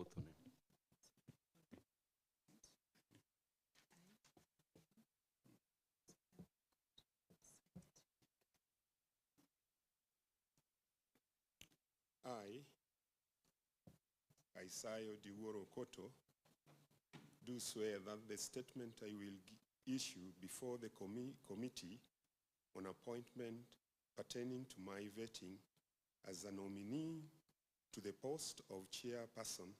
oath on him. I, Isaiah Diworo Koto, do swear that the statement I will issue before the committee on appointment pertaining to my vetting as a nominee to the post of Chairperson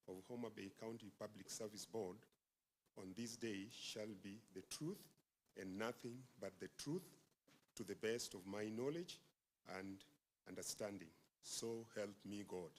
of Homa Bay County Public Service Board on this day shall be the truth and nothing but the truth to the best of my knowledge and understanding. So help me God.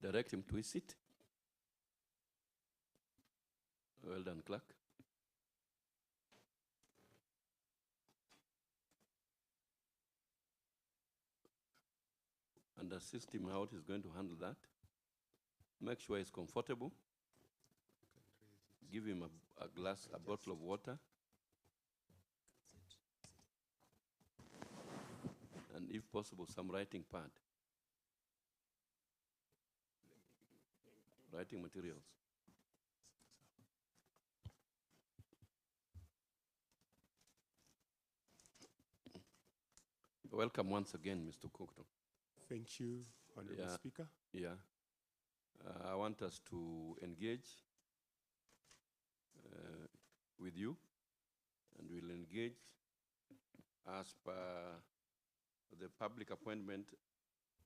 Direct him to his seat. Well done, clerk. And assist him how he's going to handle that. Make sure he's comfortable. Give him a bottle of water. And if possible, some writing pad. Writing materials. Welcome once again, Mr. Kokto. Thank you, Honorable Speaker. Yeah. I want us to engage with you, and we'll engage as per the Public Appointment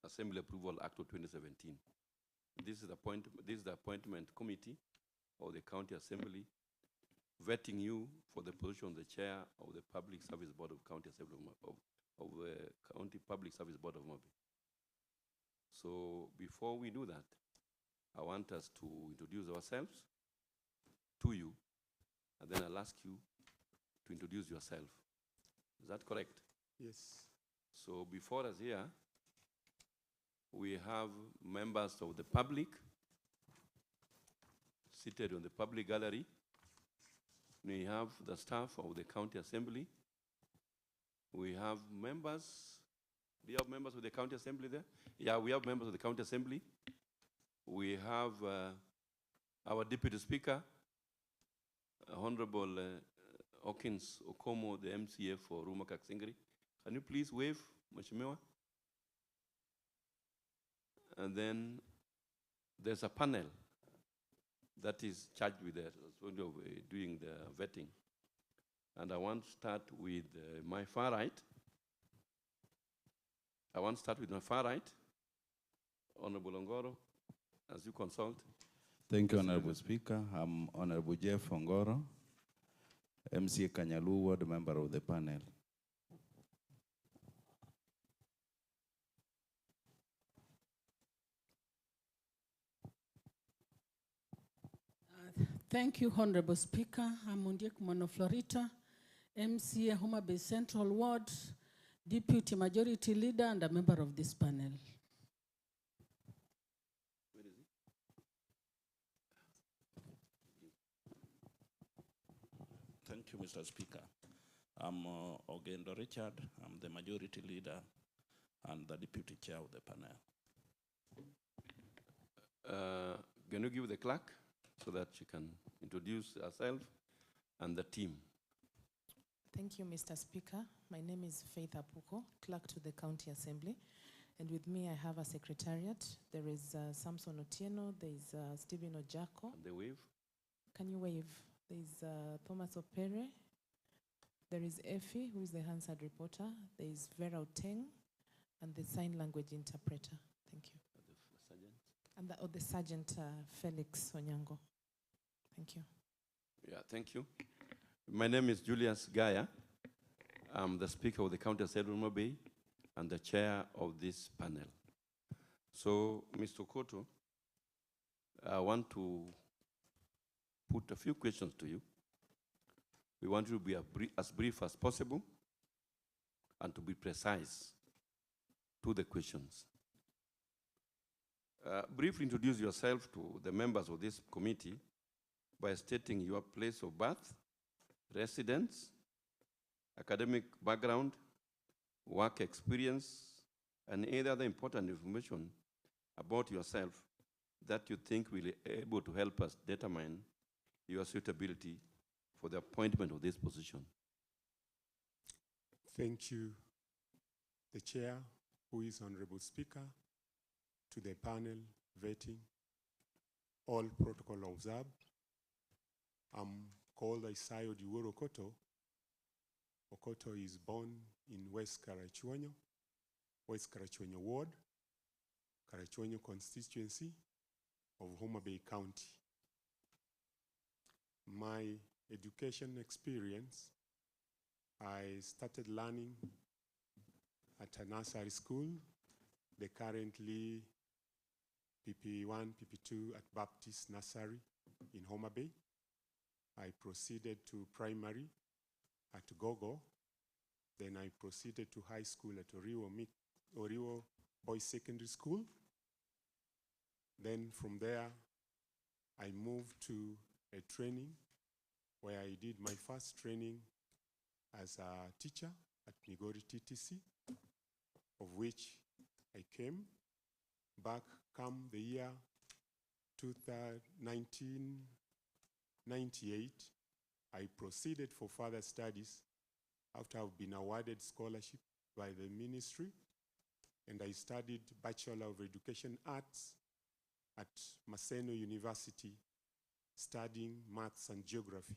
Assembly Approval Act of 2017. This is the appointment committee of the County Assembly vetting you for the position of the chair of the Public Service Board of County Assembly of the County Public Service Board of Mobi. So before we do that, I want us to introduce ourselves to you, and then I'll ask you to introduce yourself. Is that correct? Yes. So before us here, we have members of the public seated on the public gallery. We have the staff of the County Assembly. We have members. Do you have members of the County Assembly there? Yeah, we have members of the County Assembly. We have our Deputy Speaker, Honorable Hawkins Okomo, the MCA for Rumaka Singri. Can you please wave, Mheshimiwa? And then there's a panel that is charged with doing the vetting. And I want to start with my far right. Honorable Ongoro, as you consult. Thank you, Honorable Speaker. I'm Honorable Jeff Ongoro, MCA Kanyalu Ward, member of the panel. Thank you, Honorable Speaker. I'm Undiek Monoflorita, MCA Homa Bay Central Ward, Deputy Majority Leader and a member of this panel. Where is he? Thank you, Mr. Speaker. I'm Ogendo Richard. I'm the Majority Leader and the Deputy Chair of the panel. Can you give the clerk so that she can introduce herself and the team? Thank you, Mr. Speaker. My name is Faith Apuko, Clerk to the County Assembly. And with me, I have a secretariat. There is Samson Otieno, there is Stephen Ojako. And they wave? Can you wave? There is Thomas Opere. There is Effie, who is the Hansard reporter. There is Vera Oteng, and the sign language interpreter. Thank you. And the Sergeant Felix Onyango. Thank you. Yeah, thank you. My name is Julius Gaya. I'm the Speaker of the County Assembly of Homa Bay and the Chair of this panel. So, Mr. Koto, I want to put a few questions to you. We want you to be as brief as possible and to be precise to the questions. Briefly introduce yourself to the members of this committee by stating your place of birth, residence, academic background, work experience, and any other important information about yourself that you think will be able to help us determine your suitability for the appointment of this position. Thank you, the Chair, who is Honorable Speaker, to the panel vetting, all protocol observed. I'm called Isayo Diworo Okoto. Okoto is born in West Karachuonyo Ward, Karachuonyo constituency of Homa Bay County. My education experience, I started learning at a nursery school, the currently PP1, PP2 at Baptist Nursery in Homa Bay. I proceeded to primary at Gogo. Then I proceeded to high school at Oriwo Boys Secondary School. Then from there, I moved to a training where I did my first training as a teacher at Migori TTC, of which I came back come the year 1998. I proceeded for further studies after I've been awarded scholarship by the ministry, and I studied Bachelor of Education Arts at Maseno University, studying maths and geography.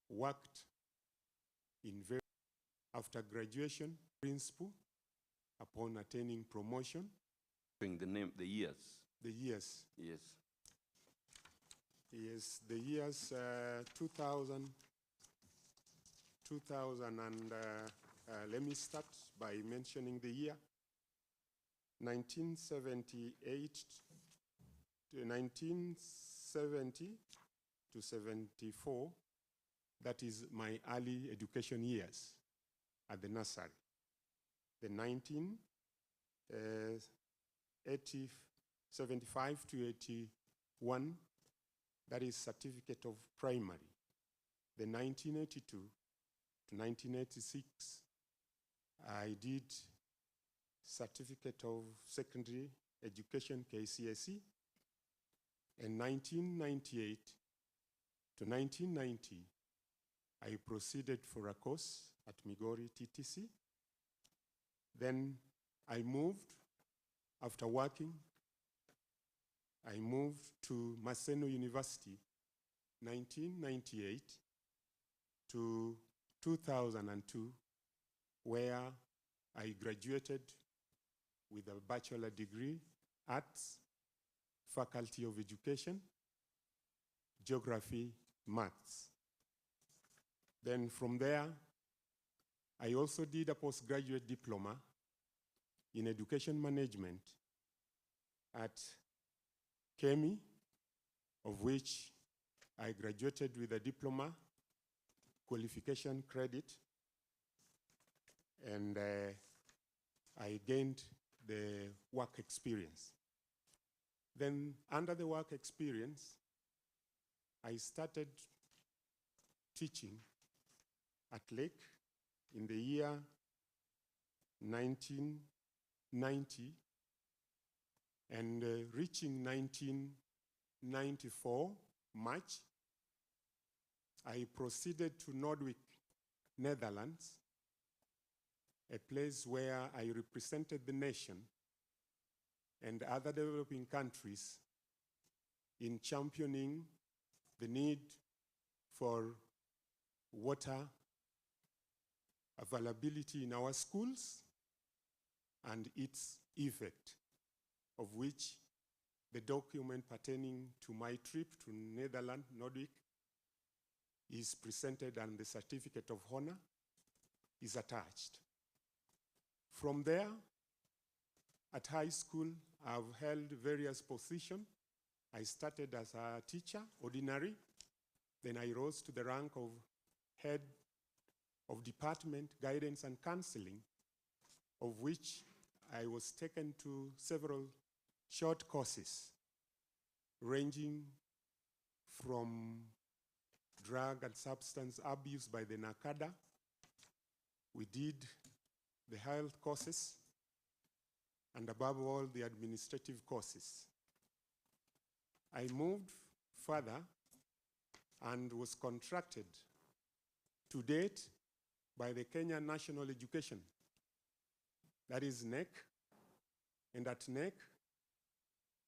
Worked in after graduation, principal, upon attaining promotion. The years. The years. Yes. Yes, the years 2000 and let me start by mentioning the year 1978 to 1970 to 74. That is my early education years at the nursery. The 1975 to 81, that is certificate of primary. The 1982 to 1986, I did certificate of secondary education, KCSE. And 1998 to 1990, I proceeded for a course at Migori TTC. Then I moved, after working, I moved to Maseno University, 1998 to 2002, where I graduated with a bachelor degree, Arts, Faculty of Education, Geography, Maths. Then from there, I also did a postgraduate diploma in Education Management at KEMI, of which I graduated with a diploma, qualification credit, and I gained the work experience. Then under the work experience, I started teaching at Lake in the year 1990, and reaching 1994, March, I proceeded to Nordwijk, Netherlands, a place where I represented the nation and other developing countries in championing the need for water availability in our schools and its effect, of which the document pertaining to my trip to Netherlands, Nordic, is presented and the certificate of honor is attached. From there, at high school, I've held various positions. I started as a teacher, ordinary. Then I rose to the rank of head of department, guidance and counseling, of which I was taken to several short courses, ranging from drug and substance abuse by the NACADA. We did the health courses, and above all, the administrative courses. I moved further and was contracted to date by the Kenya National Education, that is NEC, and at NEC,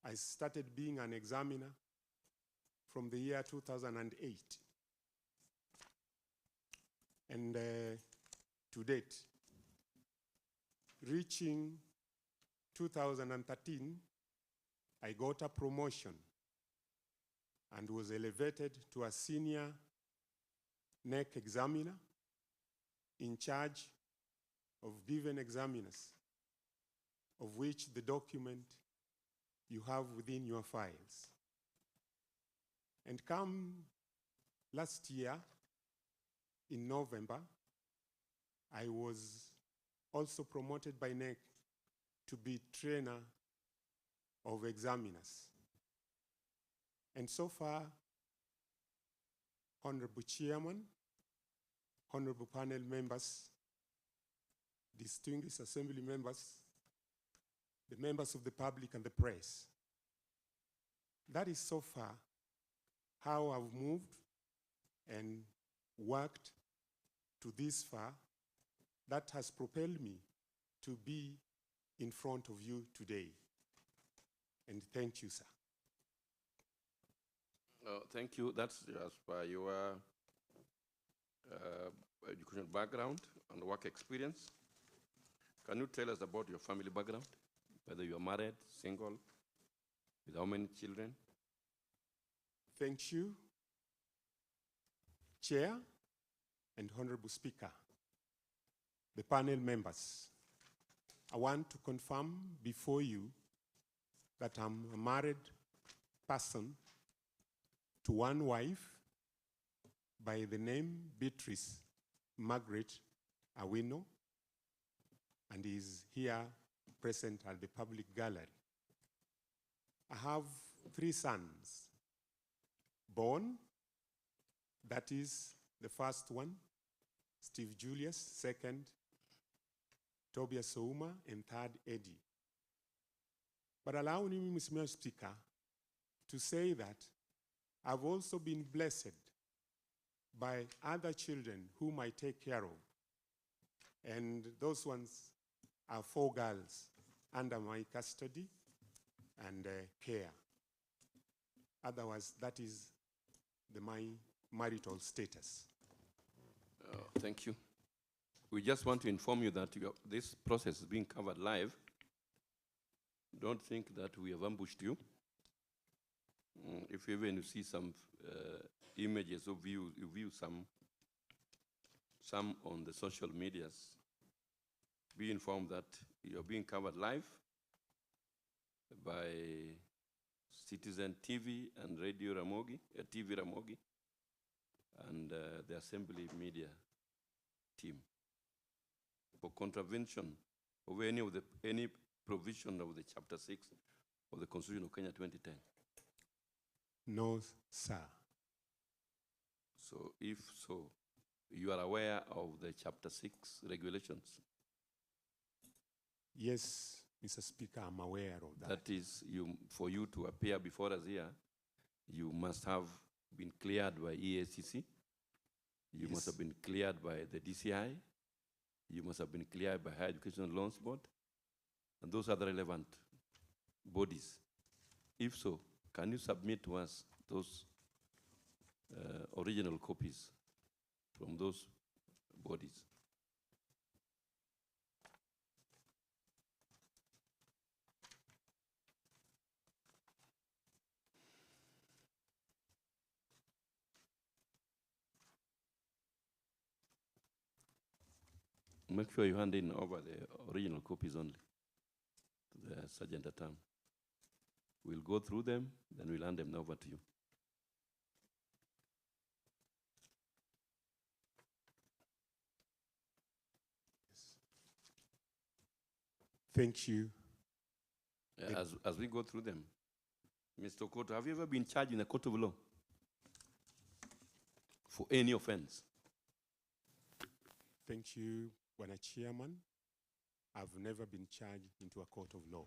I started being an examiner from the year 2008. And to date, reaching 2013, I got a promotion and was elevated to a senior NEC examiner in charge of given examiners, of which the document you have within your files. And come last year, in November, I was also promoted by NEC to be trainer of examiners. And so far, Honorable Chairman, Honorable panel members, distinguished assembly members, the members of the public and the press, that is so far how I've moved and worked to this far. That has propelled me to be in front of you today. And thank you, sir. Thank you. That's as per your educational background and work experience. Can you tell us about your family background? Whether you are married, single, with how many children? Thank you, Chair and Honorable Speaker, the panel members. I want to confirm before you that I'm a married person to one wife by the name Beatrice Margaret Awino, and is here present at the public gallery. I have 3 sons born, that is the first one, Steve Julius, second, Tobias Souma, and third, Eddie. But allow me, Mr. Speaker, to say that I've also been blessed by other children whom I take care of. And those ones are 4 girls under my custody and care. Otherwise, that is my marital status. Thank you. We just want to inform you that this process is being covered live. Don't think that we have ambushed you. If even you see some images of you view some on the social medias, be informed that you're being covered live by Citizen TV and Radio Ramogi, TV Ramogi, and the Assembly Media team. For contravention of any provision of the Chapter 6 of the Constitution of Kenya 2010. No, sir. So if so, you are aware of the Chapter 6 regulations? Yes, Mr. Speaker, I'm aware of that. That is, for you to appear before us here, you must have been cleared by EACC. You must have been cleared by the DCI. You must have been cleared by Higher Educational Loans Board. And those are the relevant bodies. If so, can you submit to us those original copies from those bodies? Make sure you hand in over the original copies only to the Sergeant at Arms. We'll go through them, then we'll hand them over to you. Thank you. As we go through them, Mr. Koto, have you ever been charged in a court of law for any offense? Thank you, Bwana Chairman. I've never been charged into a court of law.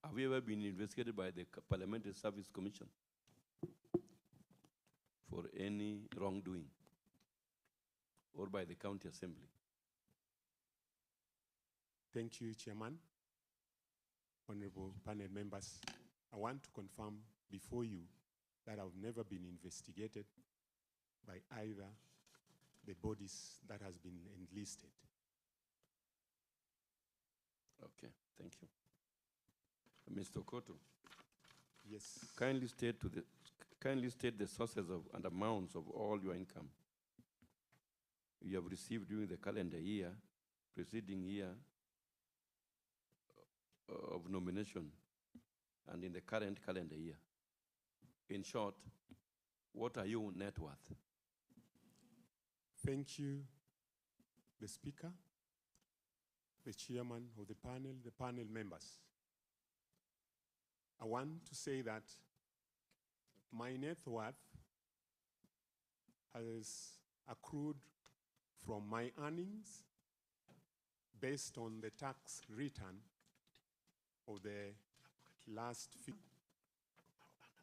Have you ever been investigated by the Parliamentary Service Commission for any wrongdoing, or by the County Assembly? Thank you, Chairman. Honorable panel members, I want to confirm before you that I've never been investigated by either the bodies that has been enlisted. Okay, thank you. Mr. Koto, Yes. kindly state the sources of and amounts of all your income you have received during the calendar year, preceding year of nomination, and in the current calendar year. In short, what are your net worth? Thank you, the Speaker, the Chairman of the panel members. I want to say that my net worth has accrued from my earnings based on the tax return of the last few,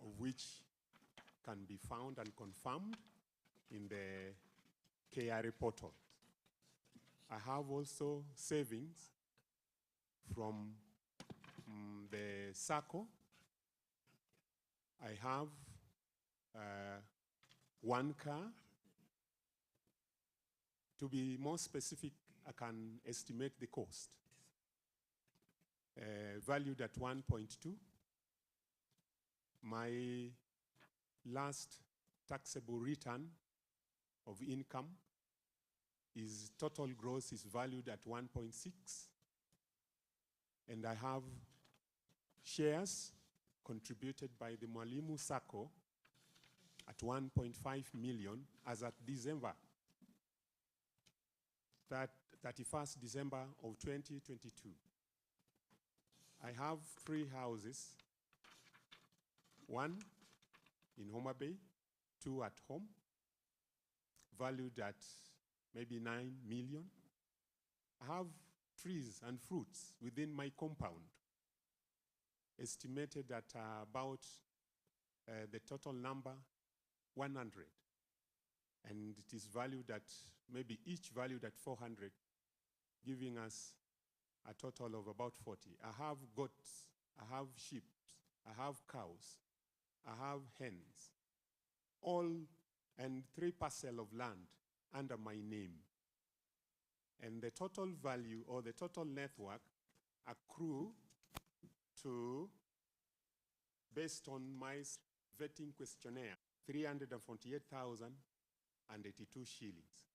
of which can be found and confirmed in the KRA portal. I have also savings from the SACCO. I have one car. To be more specific, I can estimate the cost. Valued at 1.2. My last taxable return of income is total gross is valued at 1.6. And I have shares contributed by the Mwalimu SACCO at 1.5 million as at December, 31st December of 2022. I have 3 houses, one in Homa Bay, 2 at home, valued at maybe 9 million. I have trees and fruits within my compound, estimated at about the total number 100. And it is valued at, maybe each valued at 400, giving us a total of about 40. I have goats, I have sheep, I have cows, I have hens, all, and 3 parcels of land under my name. And the total value or the total net worth accrue to, based on my vetting questionnaire, 348,082 shillings.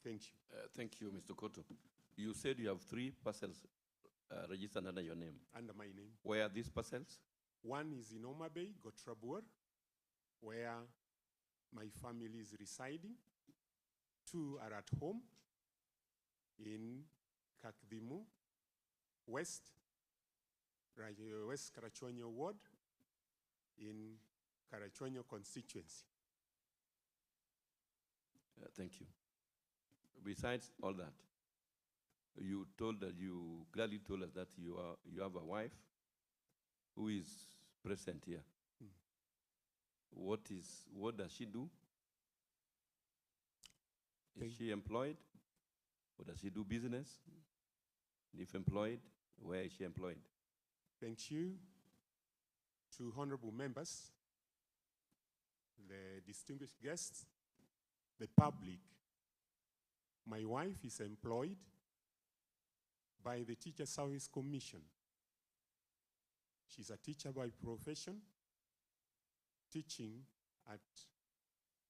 Thank you. Thank you, Mr. Koto. You said you have 3 parcels registered under your name. Under my name. Where are these parcels? One is in Homa Bay, Gotrabur, where my family is residing. 2 are at home in Kakdimu, West Karachuonyo Ward in Karachuonyo constituency. Thank you. Besides all that, you gladly told us that you have a wife who is present here. What does she do? Is she employed? Or does she do business? If employed, where is she employed? Thank you to honorable members, the distinguished guests, the public. My wife is employed by the Teacher Service Commission. She's a teacher by profession, teaching at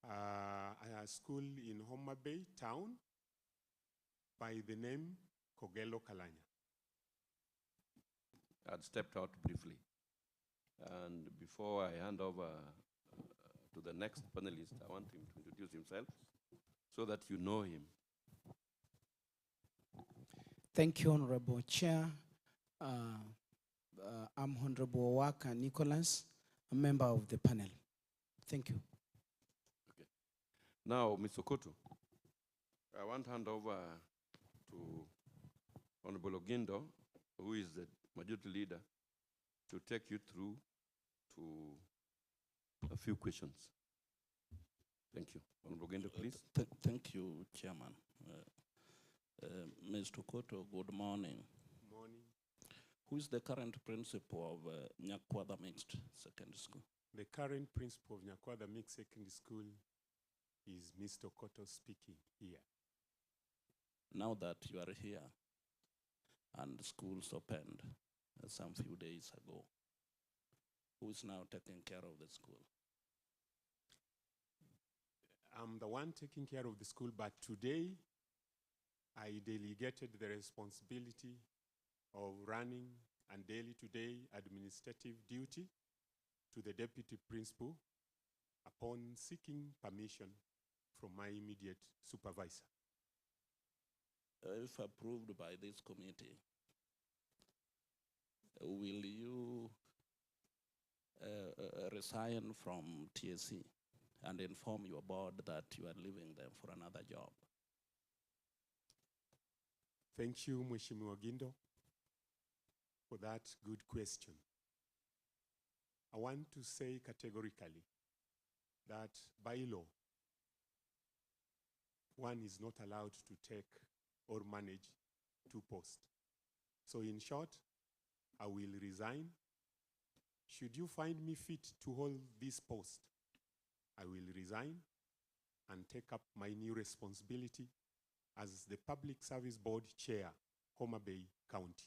a school in Homa Bay town, by the name Kogelo Kalanya. I'd stepped out briefly. And before I hand over to the next panelist, I want him to introduce himself so that you know him. Thank you, Honorable Chair. I'm Honorable Waka Nicholas, a member of the panel. Thank you. Okay. Now, Ms. Sokoto, I want to hand over to Honorable Ogindo, who is the majority leader, to take you through to a few questions. Thank you. Honorable Ogindo, please. Thank you, Chairman. Ms. Tukoto, good morning. Morning. Who is the current principal of Nyakwada Mixed Secondary School? The current principal of Nyakwada Mixed Secondary School is Mr. Koto speaking here. Now that you are here and schools opened some few days ago, who is now taking care of the school? I'm the one taking care of the school, but today I delegated the responsibility of running and day-to-day administrative duty to the deputy principal upon seeking permission from my immediate supervisor. If approved by this committee, will you resign from TSC and inform your board that you are leaving them for another job? Thank you, Mheshimiwa Gindo, for that good question. I want to say categorically that by law, one is not allowed to take or manage two posts. So in short, I will resign. Should you find me fit to hold this post, I will resign and take up my new responsibility as the Public Service Board Chair, Homa Bay County.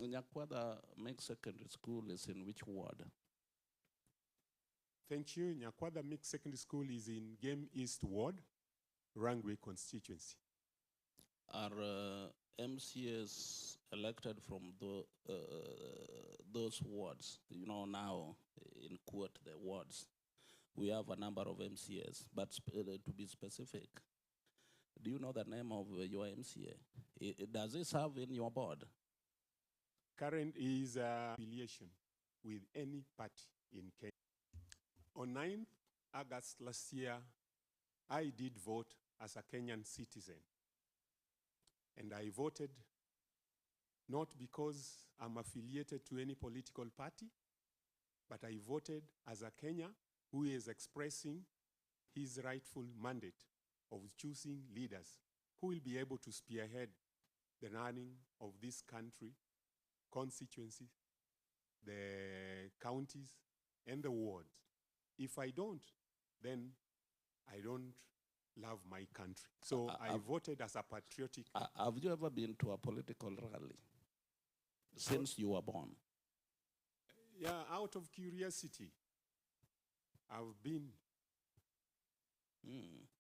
Nyakwada Mixed Secondary School is in which ward? Thank you. Nyakwada Mixed Secondary School is in Game East Ward, Rangwe constituency. Are MCAs elected from those wards? You know, now, in quote, the wards, we have a number of MCAs, but to be specific, do you know the name of your MCA? Does it serve in your board? Current is affiliation with any party in Kenya. On 9th August last year, I did vote as a Kenyan citizen. And I voted not because I'm affiliated to any political party, but I voted as a Kenyan who is expressing his rightful mandate of choosing leaders who will be able to spearhead the running of this country, constituencies, the counties, and the wards. If I don't, then I don't love my country. So I voted as a patriotic. Have you ever been to a political rally since you were born? Yeah, out of curiosity, I've been.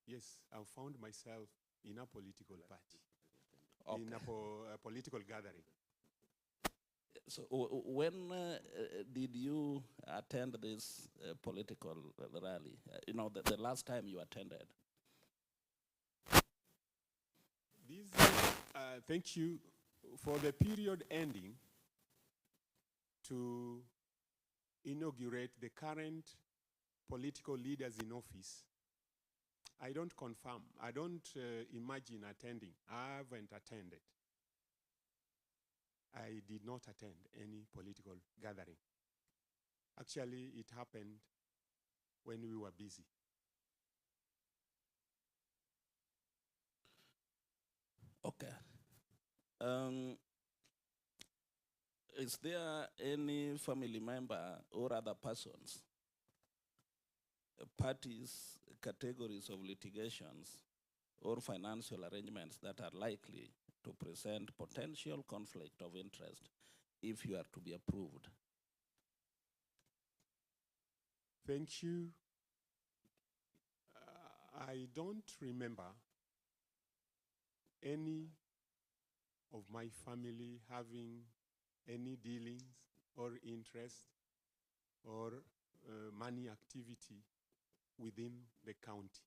Yes, I've found myself in a political party, in a political gathering. So when did you attend this political rally? You know, the last time you attended? Thank you. For the period ending to inaugurate the current political leaders in office, I don't confirm. I don't imagine attending. I haven't attended. I did not attend any political gathering. Actually, it happened when we were busy. Okay. Is there any family member or other persons, parties, categories of litigations, or financial arrangements that are likely to present potential conflict of interest if you are to be approved? Thank you. I don't remember any of my family having any dealings or interest or money activity within the county.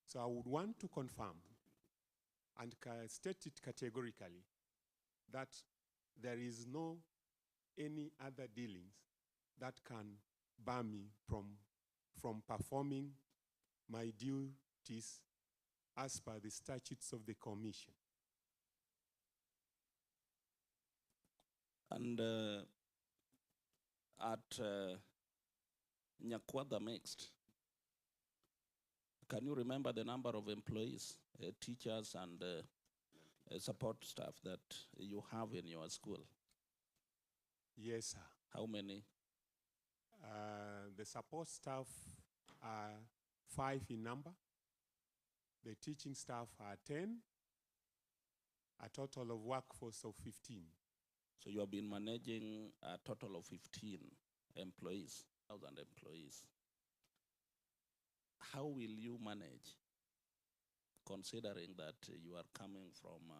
So I would want to confirm and state it categorically that there is no any other dealings that can bar me from performing my duties as per the statutes of the commission. And at Nyakwada Mixed, can you remember the number of employees, teachers and support staff that you have in your school? Yes, sir. How many? The support staff are 5 in number. The teaching staff are 10. A total of workforce of 15. So you have been managing a total of 15 employees, 1,000 employees. How will you manage, considering that you are coming from,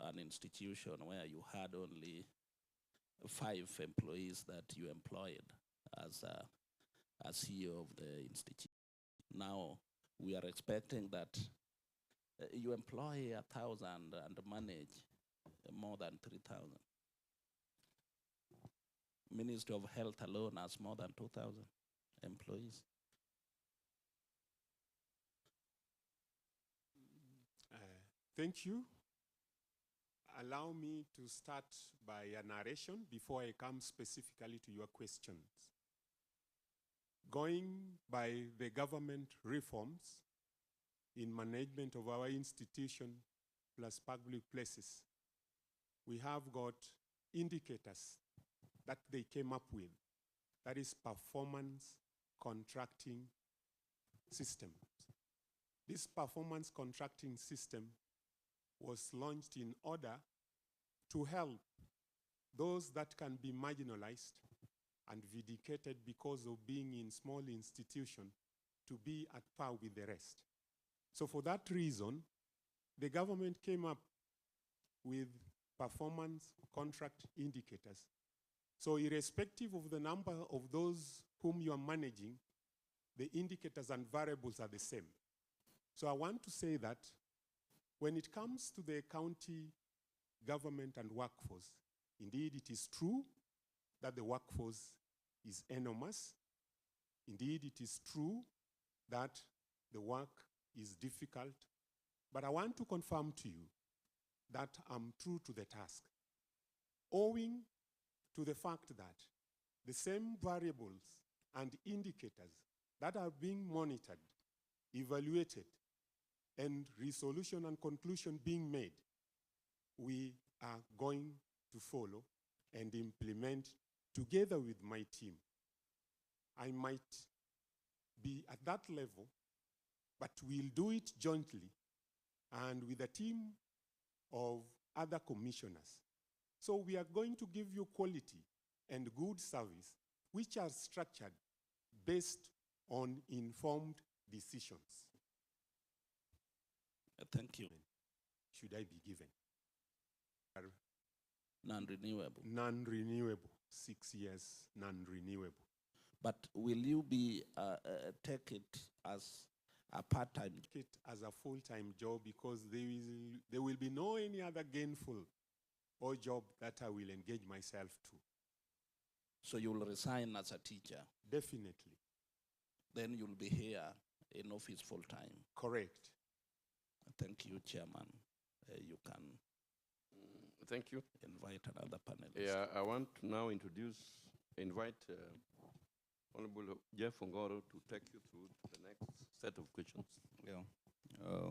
an institution where you had only 5 employees that you employed as a CEO of the institution? Now we are expecting that you employ 1,000 and manage more than 3,000. Ministry of Health alone has more than 2,000 employees. Thank you. Allow me to start by a narration before I come specifically to your questions. Going by the government reforms in management of our institution plus public places, we have got indicators that they came up with. That is performance contracting system. This performance contracting system was launched in order to help those that can be marginalized and vindicated because of being in small institution to be at par with the rest. So for that reason, the government came up with performance contract indicators. So irrespective of the number of those whom you are managing, the indicators and variables are the same. So I want to say that when it comes to the county government and workforce, indeed it is true that the workforce is enormous. Indeed it is true that the work is difficult. But I want to confirm to you that I'm true to the task, owing to the fact that the same variables and indicators that are being monitored, evaluated, and resolution and conclusion being made, we are going to follow and implement together with my team. I might be at that level, but we'll do it jointly and with a team of other commissioners. So we are going to give you quality and good service, which are structured based on informed decisions. Thank you. Should I be given? Non-renewable. Non-renewable, 6 years, non-renewable. But will you be take it as a part-time? Take it as a full-time job because there will be no any other gainful or job that I will engage myself to. So you will resign as a teacher? Definitely. Then you'll be here in office full-time? Correct. Thank you, Chairman. You can Thank you. invite another panelist. Yeah, I want to now invite Honorable Jeff Ongoro to take you through the next set of questions. Yeah.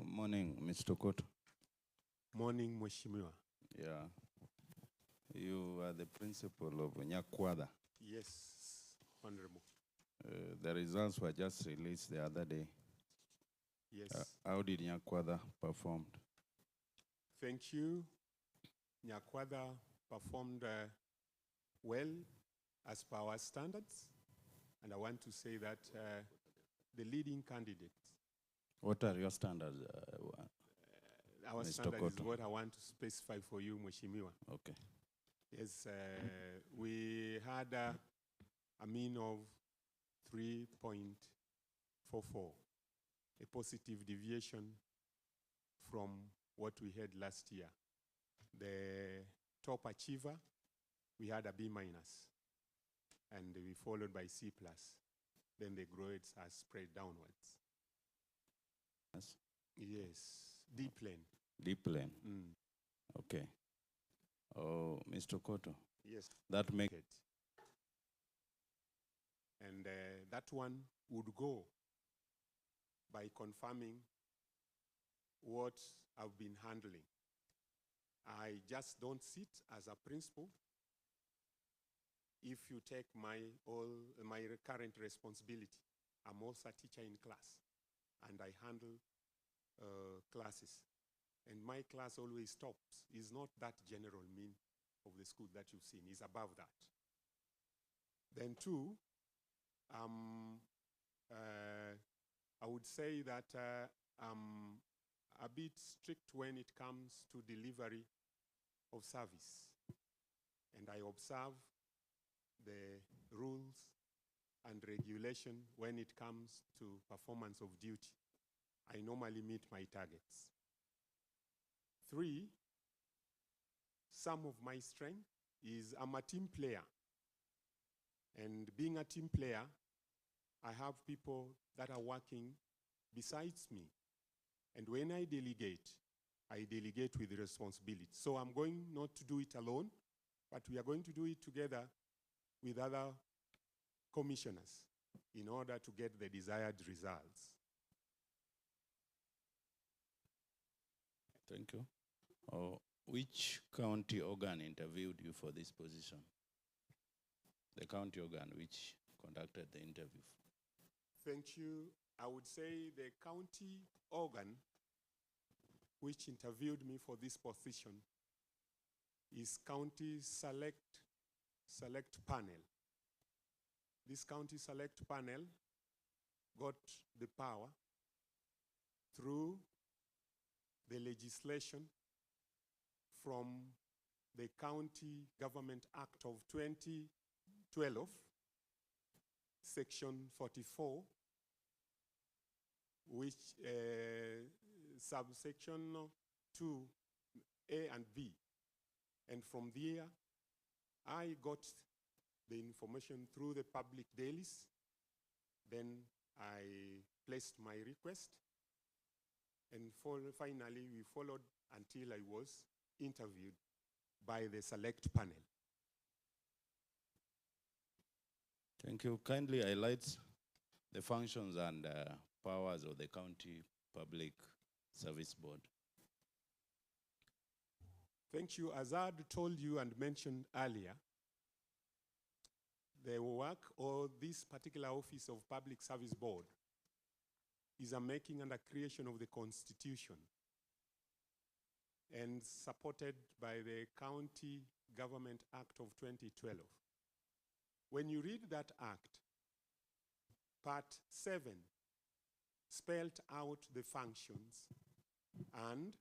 Morning, Mr. Koto. Morning, Mheshimiwa. Yeah. You are the principal of Nyakwada. Yes, Honorable. The results were just released the other day. Yes. How did Nyakwada perform? Thank you. Nyakwada performed well as per our standards. And I want to say that the leading candidates What are your standards? Our Mr. standard is Koto. what I want to specify for you, Mheshimiwa. Okay. Yes, we had a mean of 3.44, a positive deviation from what we had last year. The top achiever, we had a B minus, and we followed by C plus. Then the grades are spread downwards. Yes. Yes, D plane. Deep lane. Mm. Okay. Oh, Mr. Koto, Yes. that makes It. And that one would go by confirming what I've been handling. I just don't sit as a principal. If you take my current responsibility, I'm also a teacher in class, and I handle classes. And my class always tops. Is not that general mean of the school that you've seen, is above that. Then two, I would say that I'm a bit strict when it comes to delivery of service. And I observe the rules and regulation when it comes to performance of duty. I normally meet my targets. Three, some of my strength is I'm a team player. And being a team player, I have people that are working besides me. And when I delegate with responsibility. So I'm going not to do it alone, but we are going to do it together with other commissioners in order to get the desired results. Thank you. Which county organ interviewed you for this position? The county organ which conducted the interview. Thank you. I would say the county organ which interviewed me for this position is County Select Panel. This County Select Panel got the power through the legislation from the County Government Act of 2012, Section 44, which subsection 2A and B. And from there, I got the information through the public dailies. Then I placed my request. And finally, we followed until I was interviewed by the select panel. Thank you. Kindly highlight the functions and powers of the County Public Service Board. Thank you. As I had told you and mentioned earlier, the work or this particular Office of Public Service Board is a making and a creation of the Constitution and supported by the County Government Act of 2012. When you read that act, Part 7 spelled out the functions and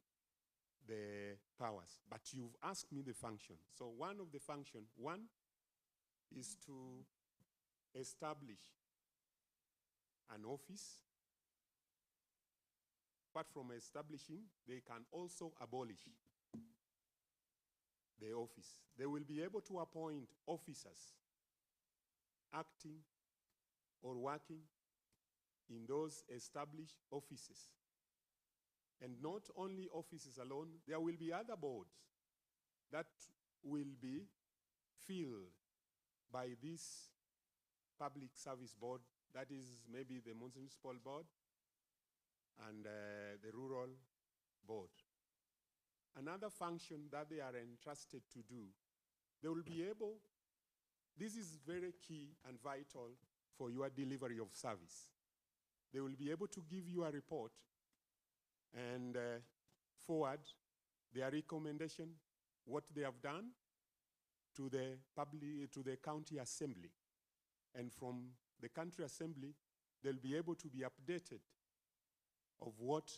the powers, but you've asked me the function. So one of the function, one is to establish an office. Apart from establishing, they can also abolish the office. They will be able to appoint officers acting or working in those established offices. And not only offices alone, there will be other boards that will be filled by this public service board, that is maybe the municipal board and the rural board. Another function that they are entrusted to do, they will be able, this is very key and vital for your delivery of service. They will be able to give you a report and forward their recommendation, what they have done to the county assembly. And from the county assembly, they'll be able to be updated of what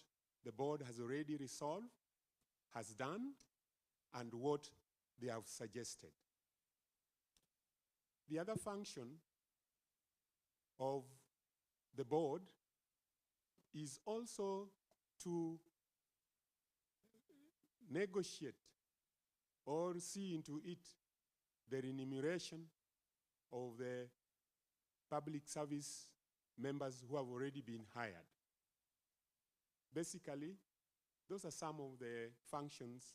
the board has already resolved, has done, and what they have suggested. The other function of the board is also to negotiate or see into it the remuneration of the public service members who have already been hired. Basically, those are some of the functions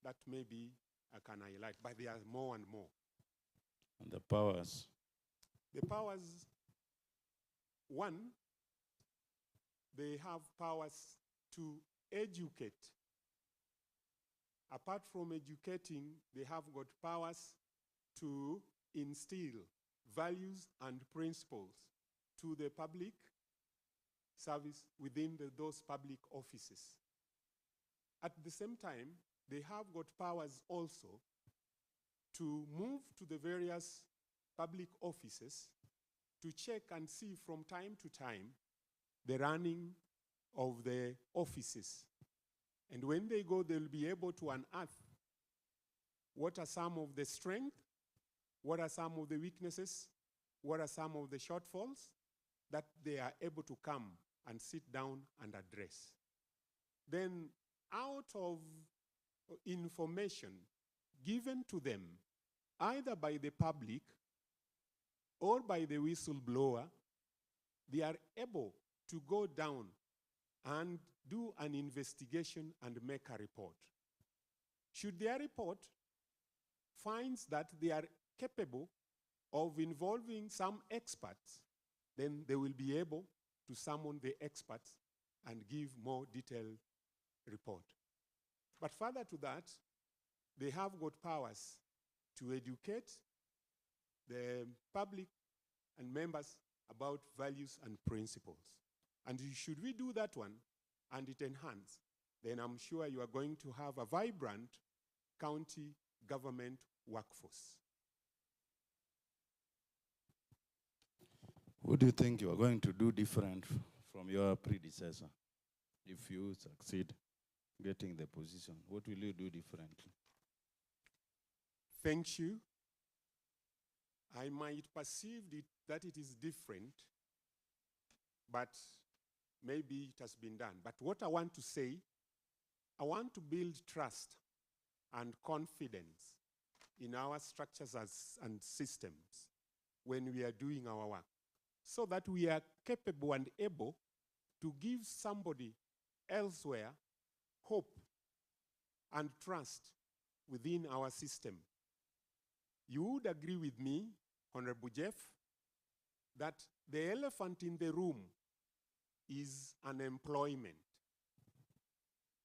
that maybe I can highlight, but there are more and more. And the powers? The powers, one, they have powers to educate. Apart from educating, they have got powers to instill values and principles to the public service within those public offices. At the same time, they have got powers also to move to the various public offices to check and see from time to time the running of the offices. And when they go, they'll be able to unearth what are some of the strengths, what are some of the weaknesses, what are some of the shortfalls that they are able to come and sit down and address. Then out of information given to them, either by the public or by the whistleblower, they are able to go down and do an investigation and make a report. Should their report finds that they are capable of involving some experts, then they will be able to summon the experts and give more detailed report. But further to that, they have got powers to educate the public and members about values and principles. And should we do that one and it enhance, then I'm sure you are going to have a vibrant county government workforce. What do you think you are going to do different from your predecessor if you succeed getting the position? What will you do differently? Thank you. I might perceive that it is different, but maybe it has been done. But what I want to say, I want to build trust and confidence in our structures and systems when we are doing our work, so that we are capable and able to give somebody elsewhere hope and trust within our system. You would agree with me, Honorable Jeff, that the elephant in the room is unemployment.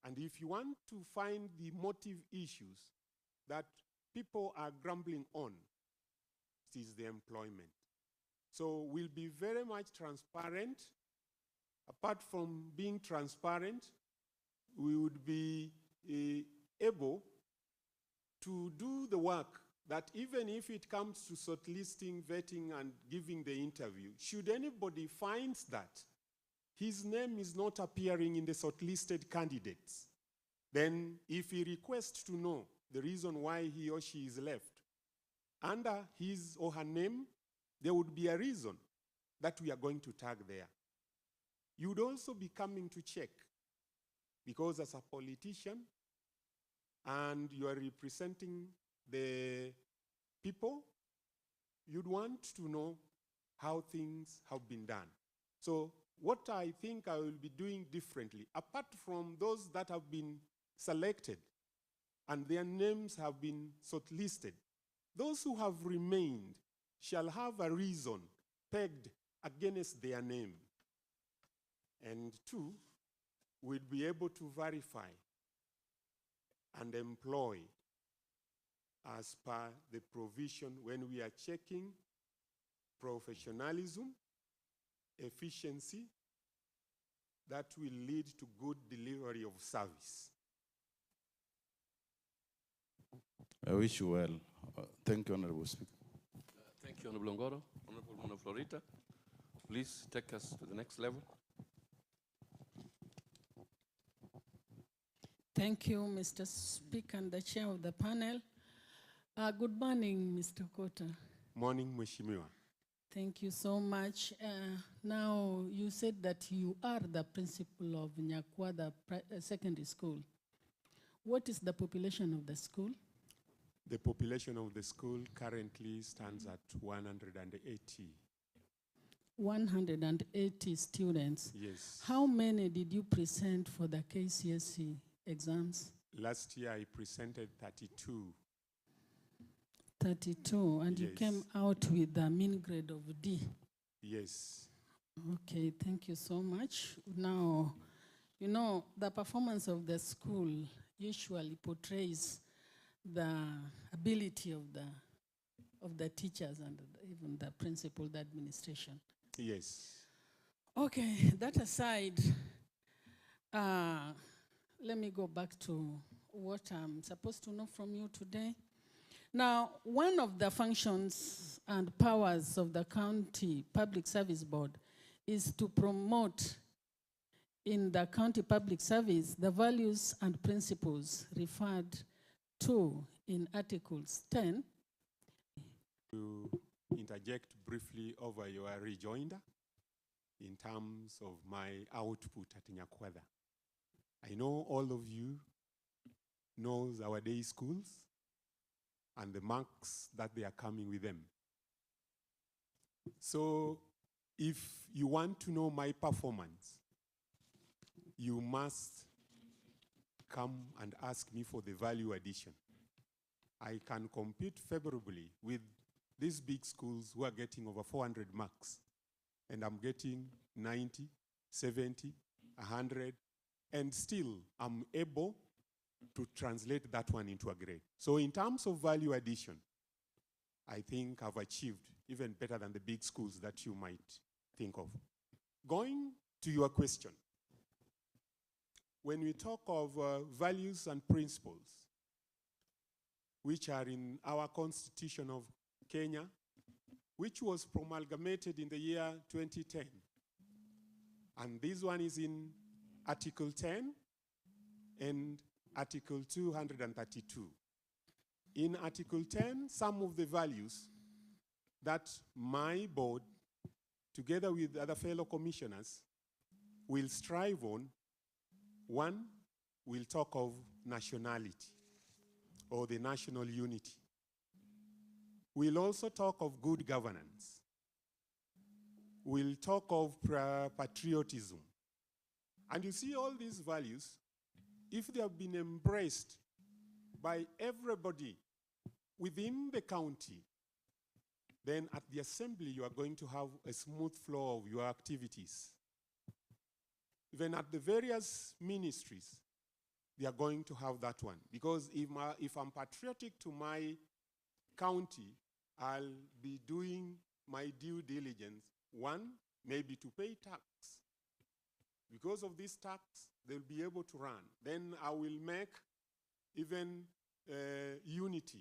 And if you want to find the motive issues that people are grumbling on, it is the employment. So we'll be very much transparent. Apart from being transparent, we would be able to do the work that even if it comes to shortlisting, vetting, and giving the interview, should anybody find that his name is not appearing in the shortlisted candidates, then if he requests to know the reason why he or she is left, under his or her name, there would be a reason that we are going to tag there. You would also be coming to check, because as a politician and you are representing the people, you'd want to know how things have been done. So what I think I will be doing differently, apart from those that have been selected and their names have been shortlisted, those who have remained shall have a reason pegged against their name. And two, we'll be able to verify and employ as per the provision when we are checking professionalism, efficiency, that will lead to good delivery of service. I wish you well. Thank you, Honorable Speaker. Thank you, Honorable Ngoro. Honorable Florita, please take us to the next level. Thank you, Mr. Speaker and the chair of the panel. Good morning, Mr. Kota. Morning, Mheshimiwa. Thank you so much. Now, you said that you are the principal of Nyakwada Secondary School. What is the population of the school? The population of the school currently stands at 180. 180 students. Yes. How many did you present for the KCSE exams? Last year I presented 32. 32, and you Yes. came out with a mean grade of D. Yes. Okay, thank you so much. Now, you know, the performance of the school usually portrays the ability of the teachers and even the principal, the administration. Yes. Okay, that aside, let me go back to what I'm supposed to know from you today. Now, one of the functions and powers of the County Public Service Board is to promote in the county public service the values and principles referred to in Articles 10. To interject briefly over your rejoinder in terms of my output at Nyakwada. I know all of you knows our day schools and the marks that they are coming with them. So if you want to know my performance, you must come and ask me for the value addition. I can compete favorably with these big schools who are getting over 400 marks, and I'm getting 90, 70, 100, and still I'm able to translate that one into a grade. So in terms of value addition, I think I've achieved even better than the big schools that you might think of. Going to your question, when we talk of values and principles, which are in our Constitution of Kenya, which was promulgated in the year 2010. And this one is in Article 10 and Article 232. In Article 10, some of the values that my board, together with other fellow commissioners, will strive on. One, we'll talk of nationality or the national unity. We'll also talk of good governance. We'll talk of patriotism. And you see all these values, if they have been embraced by everybody within the county, then at the assembly you are going to have a smooth flow of your activities. Even at the various ministries, they are going to have that one. Because if I'm patriotic to my county, I'll be doing my due diligence. One, maybe to pay tax. Because of this tax, they'll be able to run. Then I will make even unity.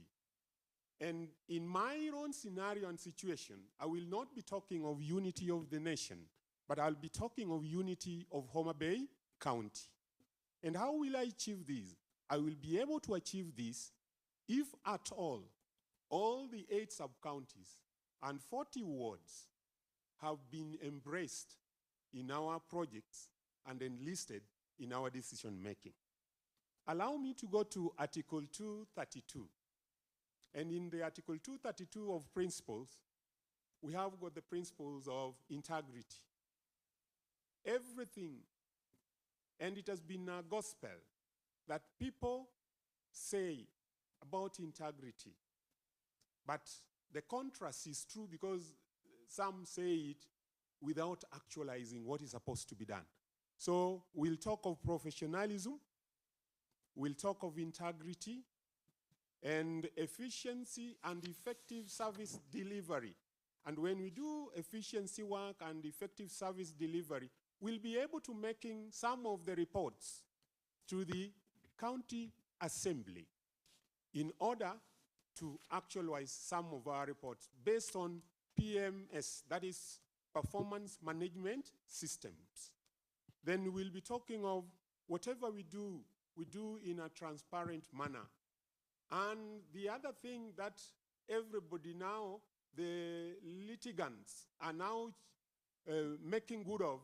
And in my own scenario and situation, I will not be talking of unity of the nation, but I'll be talking of unity of Homa Bay County. And how will I achieve this? I will be able to achieve this if at all the 8 sub-counties and 40 wards have been embraced in our projects and enlisted in our decision-making. Allow me to go to Article 232. And in the Article 232 of principles, we have got the principles of integrity. Everything, and it has been a gospel that people say about integrity. But the contrast is true because some say it without actualizing what is supposed to be done. So we'll talk of professionalism, we'll talk of integrity, and efficiency and effective service delivery. And when we do efficiency work and effective service delivery, we'll be able to making some of the reports to the county assembly in order to actualize some of our reports based on PMS, that is performance management systems. Then we'll be talking of whatever we do we do in a transparent manner. And the other thing that everybody now, the litigants, are now making good of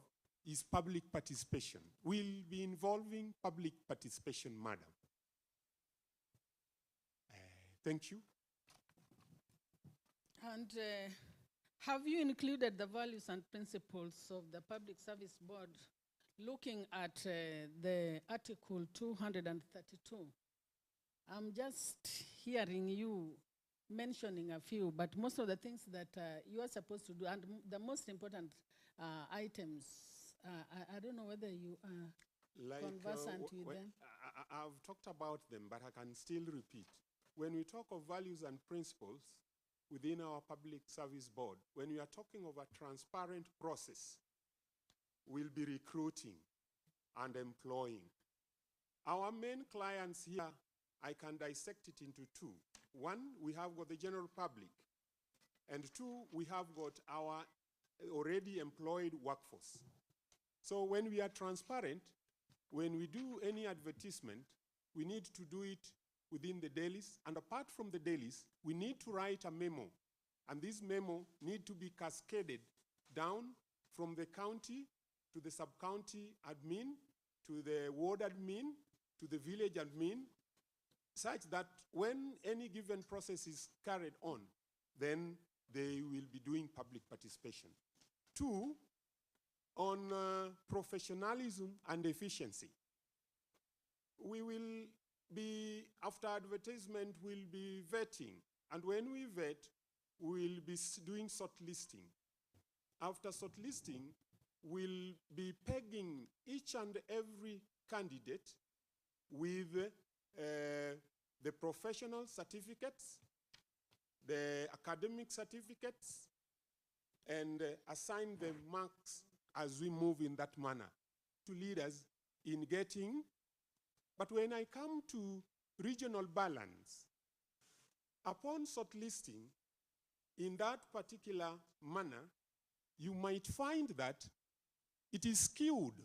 is public participation. We'll be involving public participation, madam. Thank you. And have you included the values and principles of the Public Service Board looking at the Article 232? I'm just hearing you mentioning a few, but most of the things that you are supposed to do, and the most important items, I don't know whether you are conversant with them. I've talked about them, but I can still repeat. When we talk of values and principles within our Public Service Board, when we are talking of a transparent process, we'll be recruiting and employing. Our main clients here, I can dissect it into two. One, we have got the general public. And two, we have got our already employed workforce. So when we are transparent, when we do any advertisement, we need to do it within the dailies. And apart from the dailies, we need to write a memo. And this memo need to be cascaded down from the county to the sub-county admin, to the ward admin, to the village admin, such that when any given process is carried on, then they will be doing public participation. Two, on professionalism and efficiency. We will be, after advertisement, we'll be vetting. And when we vet, we'll be doing shortlisting. After shortlisting, we'll be pegging each and every candidate with the professional certificates, the academic certificates, and assign the marks as we move in that manner to lead us in getting. But when I come to regional balance, upon shortlisting, in that particular manner, you might find that it is skewed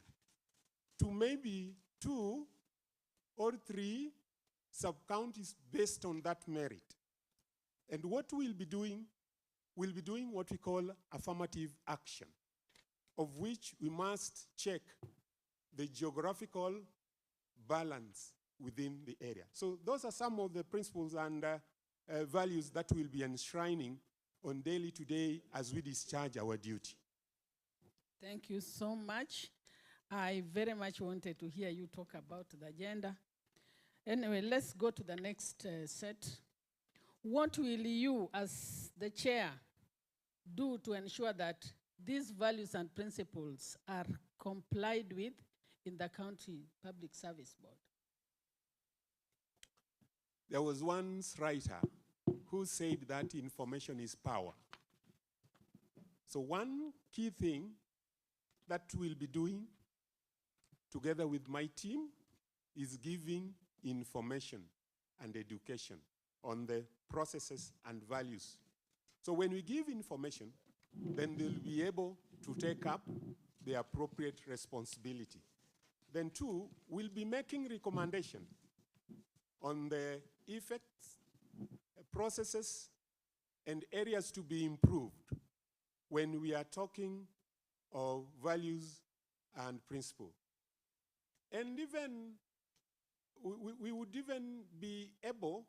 to maybe 2 or 3 sub-counties based on that merit. And what we'll be doing what we call affirmative action, of which we must check the geographical balance within the area. So those are some of the principles and values that we'll be enshrining on daily to day as we discharge our duty. Thank you so much. I very much wanted to hear you talk about the agenda. Anyway, let's go to the next set. What will you, as the chair, do to ensure that these values and principles are complied with in the County Public Service Board? There was once a writer who said that information is power. So one key thing that we'll be doing together with my team is giving information and education on the processes and values. So when we give information, then they'll be able to take up the appropriate responsibility. Then two, we'll be making recommendation on the effects, processes, and areas to be improved when we are talking of values and principles. And even, we would even be able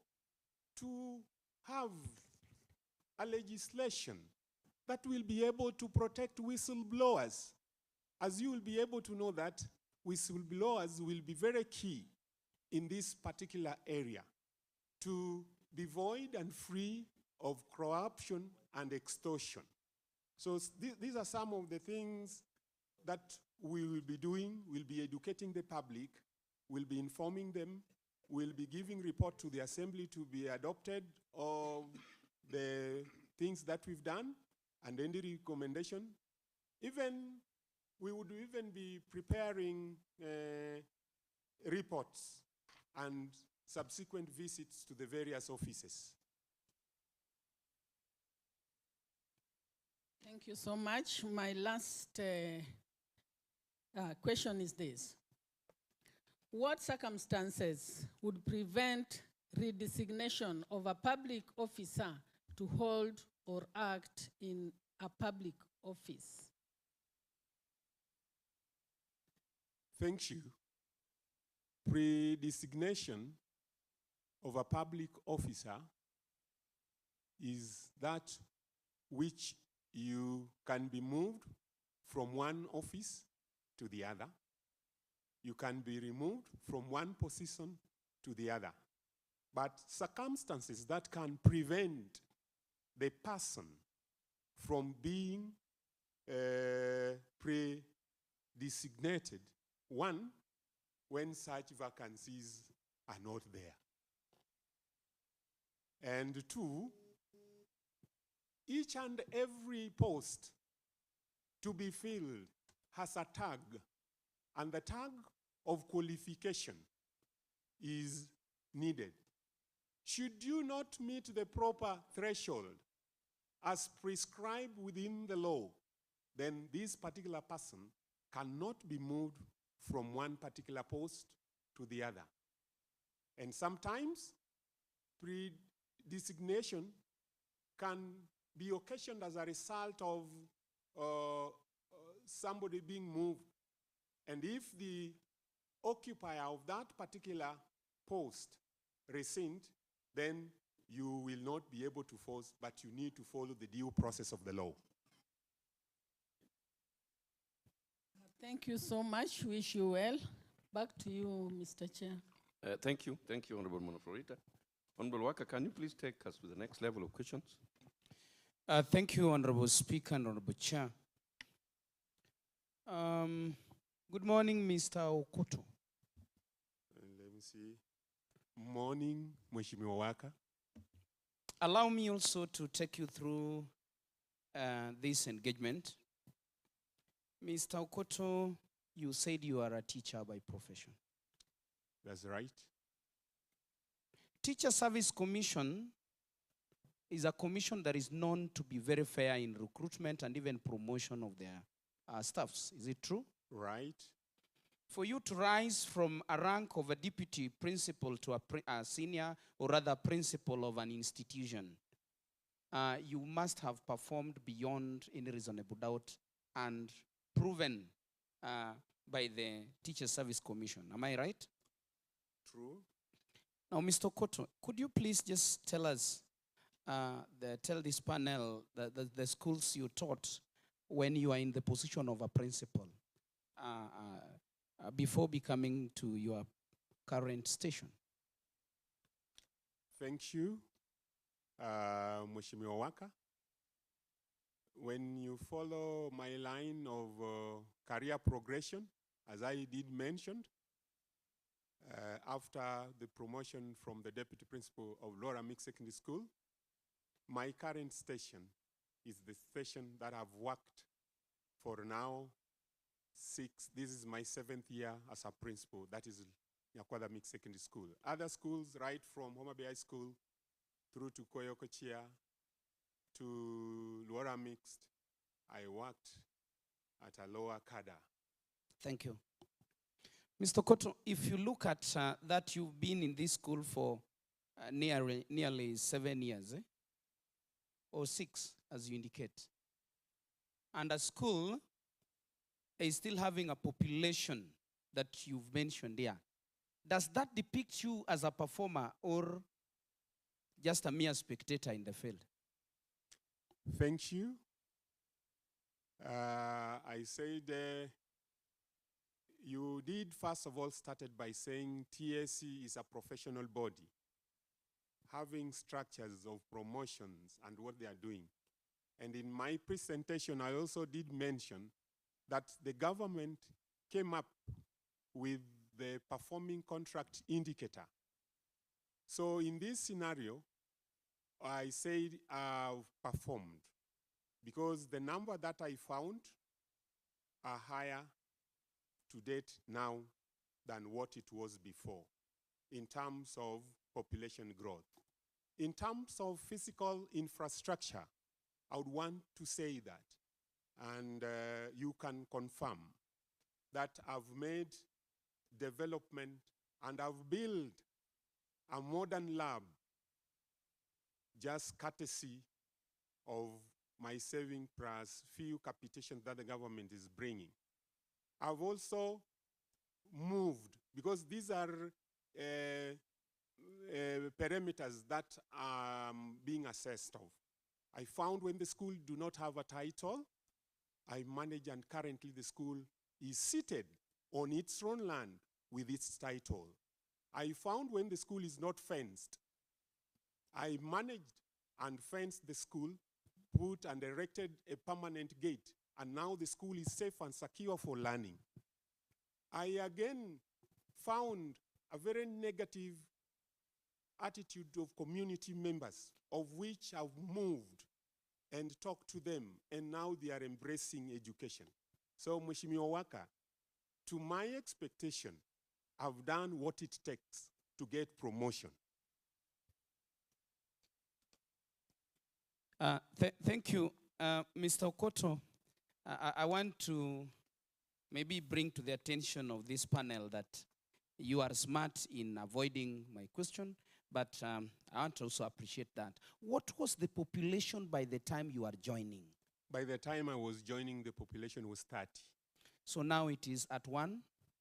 to have a legislation that will be able to protect whistleblowers. As you will be able to know that whistleblowers will be very key in this particular area to be void and free of corruption and extortion. So these are some of the things that we will be doing. We'll be educating the public, we'll be informing them, we'll be giving report to the assembly to be adopted of the things that we've done and any recommendation. Even, we would even be preparing reports and subsequent visits to the various offices. Thank you so much. My last question is this. What circumstances would prevent redesignation of a public officer to hold or act in a public office? Thank you. Predesignation of a public officer is that which you can be moved from one office to the other. You can be removed from one position to the other. But circumstances that can prevent the person from being pre-designated. One, when such vacancies are not there. And two, each and every post to be filled has a tag, and the tag of qualification is needed. Should you not meet the proper threshold as prescribed within the law, then this particular person cannot be moved from one particular post to the other. And sometimes pre-designation can be occasioned as a result of somebody being moved. And if the occupier of that particular post rescind, then you will not be able to force, but you need to follow the due process of the law. Thank you so much. Wish you well. Back to you, Mr. Chair. Thank you, Honorable Monoflorita. Honorable Waka, can you please take us to the next level of questions? Thank you, Honorable Speaker and Honorable Chair. Good morning, Mr. Okoto. Let me see. Morning, Mheshimiwa Waka. Allow me also to take you through this engagement. Mr. Okoto, you said you are a teacher by profession. That's right. Teacher Service Commission is a commission that is known to be very fair in recruitment and even promotion of their staffs. Is it true? Right. For you to rise from a rank of a deputy principal to a senior or rather principal of an institution, you must have performed beyond any reasonable doubt and proven by the Teacher Service Commission. Am I right? True. Now, Mr. Okoto, could you please just tell us, tell this panel the schools you taught when you are in the position of a principal before becoming to your current station? Thank you, Mheshimiwa Waka. When you follow my line of career progression, as I did mention, after the promotion from the deputy principal of Laura Mixed Secondary School, my current station is the station that I've worked for now this is my 7th year as a principal, that is Nyakwada Mixed Secondary School. Other schools, right from Homa Bay High School through to Koyokochia to Laura Mixed, I worked at a lower cadre. Thank you. Mr. Koto, if you look at that you've been in this school for nearly 7 years, or 6, as you indicate, and a school is still having a population that you've mentioned here, does that depict you as a performer or just a mere spectator in the field? Thank you. I said you did first of all started by saying TSC is a professional body having structures of promotions and what they are doing. And in my presentation, I also did mention that the government came up with the performing contract indicator. So in this scenario, I said I've performed because the number that I found are higher to date now than what it was before in terms of population growth. In terms of physical infrastructure, I would want to say that, and you can confirm that I've made development, and I've built a modern lab just courtesy of my saving plus few capitation that the government is bringing. I've also moved, because these are parameters that I'm being assessed of. I found when the school do not have a title, I manage, and currently the school is seated on its own land with its title. I found when the school is not fenced, I managed and fenced the school, put and erected a permanent gate, and now the school is safe and secure for learning. I again found a very negative attitude of community members, of which I've moved and talked to them, and now they are embracing education. So, Mheshimiwa Waka, to my expectation, I've done what it takes to get promotion. Thank you, Mr. Okoto. I want to maybe bring to the attention of this panel that you are smart in avoiding my question, but I want to also appreciate that. What was the population by the time you are joining? By the time I was joining, the population was 30. So now it is at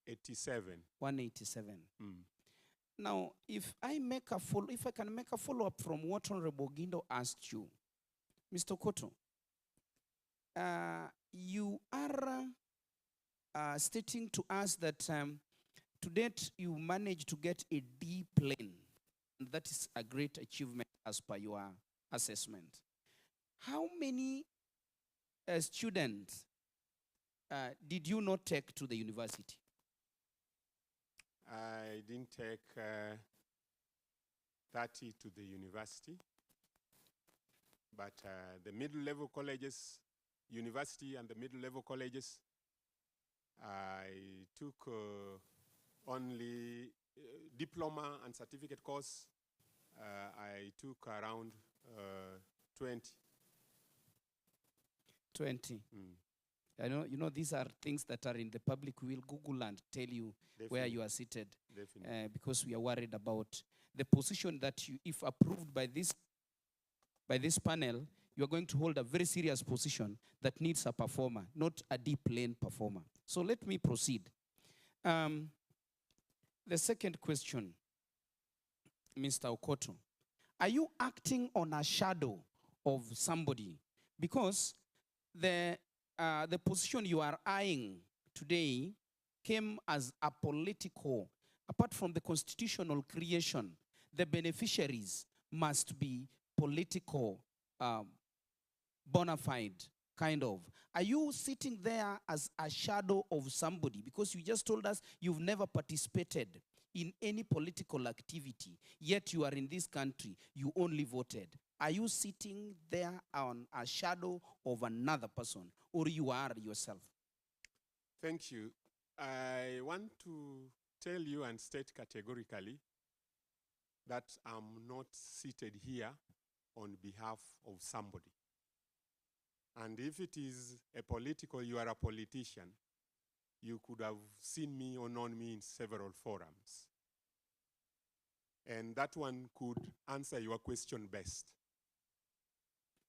87. 187. Now, if I can make a follow-up from what Honorable Gindo asked you, Mr. Koto, you are stating to us that to date you managed to get a D plane, and that is a great achievement as per your assessment. How many students did you not take to the university? I didn't take 30 to the university, but the middle-level colleges, university and the middle-level colleges, I took only diploma and certificate course. I took around 20. 20. You know, these are things that are in the public. We will Google and tell you where you are seated, because we are worried about the position that you, if approved by this panel, you are going to hold a very serious position that needs a performer, not a deep lane performer. So let me proceed. The second question, Mr. Okoto, are you acting on a shadow of somebody? Because the position you are eyeing today came as a political, apart from the constitutional creation, the beneficiaries must be political, bona fide, kind of. Are you sitting there as a shadow of somebody? Because you just told us you've never participated in any political activity, yet you are in this country, you only voted. Are you sitting there on a shadow of another person, or you are yourself? Thank you. I want to tell you and state categorically that I'm not seated here on behalf of somebody. And if it is a political, you are a politician, you could have seen me or known me in several forums. And that one could answer your question best,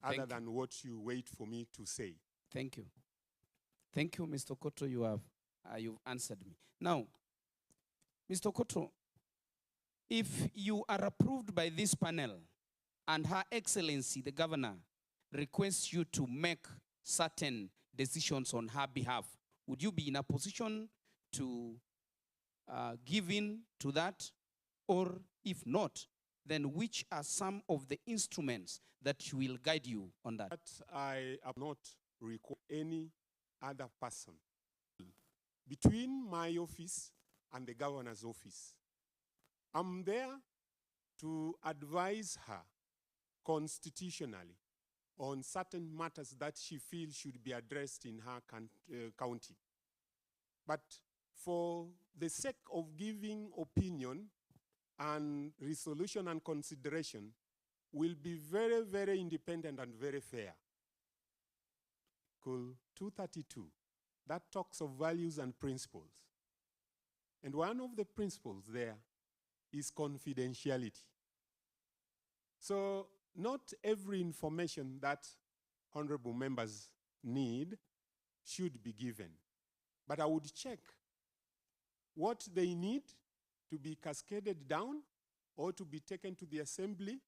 other than what you wait for me to say. Thank you. Thank you, Mr. Koto. You've answered me. Now, Mr. Koto, if you are approved by this panel and Her Excellency, the Governor, requests you to make certain decisions on her behalf, would you be in a position to give in to that? Or if not, then which are some of the instruments that will guide you on that? I have not required any other person between my office and the governor's office. I'm there to advise her constitutionally on certain matters that she feels should be addressed in her county. But for the sake of giving opinion and resolution and consideration, will be very, very independent and very fair. Cool. 232, that talks of values and principles. And one of the principles there is confidentiality. So not every information that honorable members need should be given. But I would check what they need to be cascaded down or to be taken to the assembly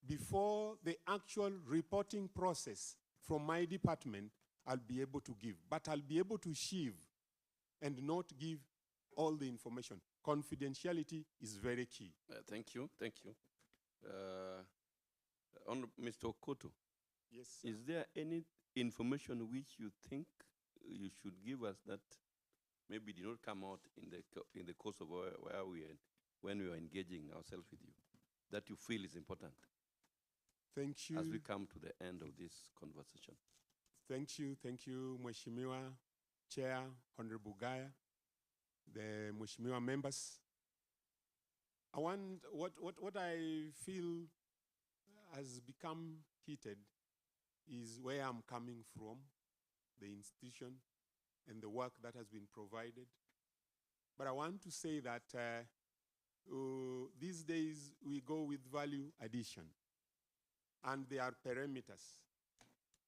before the actual reporting process from my department I'll be able to give. But I'll be able to sheave and not give all the information. Confidentiality is very key. Thank you. On Mr. Okoto, Yes, sir. is there any information which you think you should give us that maybe did not come out in the course of where we are, when we are engaging ourselves with you, that you feel is important Thank you. as we come to the end of this conversation? Thank you, Mheshimiwa Chair, Honorable Gaya, the Mheshimiwa members. I want, what I feel has become heated is where I'm coming from, the institution, and the work that has been provided. But I want to say that these days we go with value addition. And there are parameters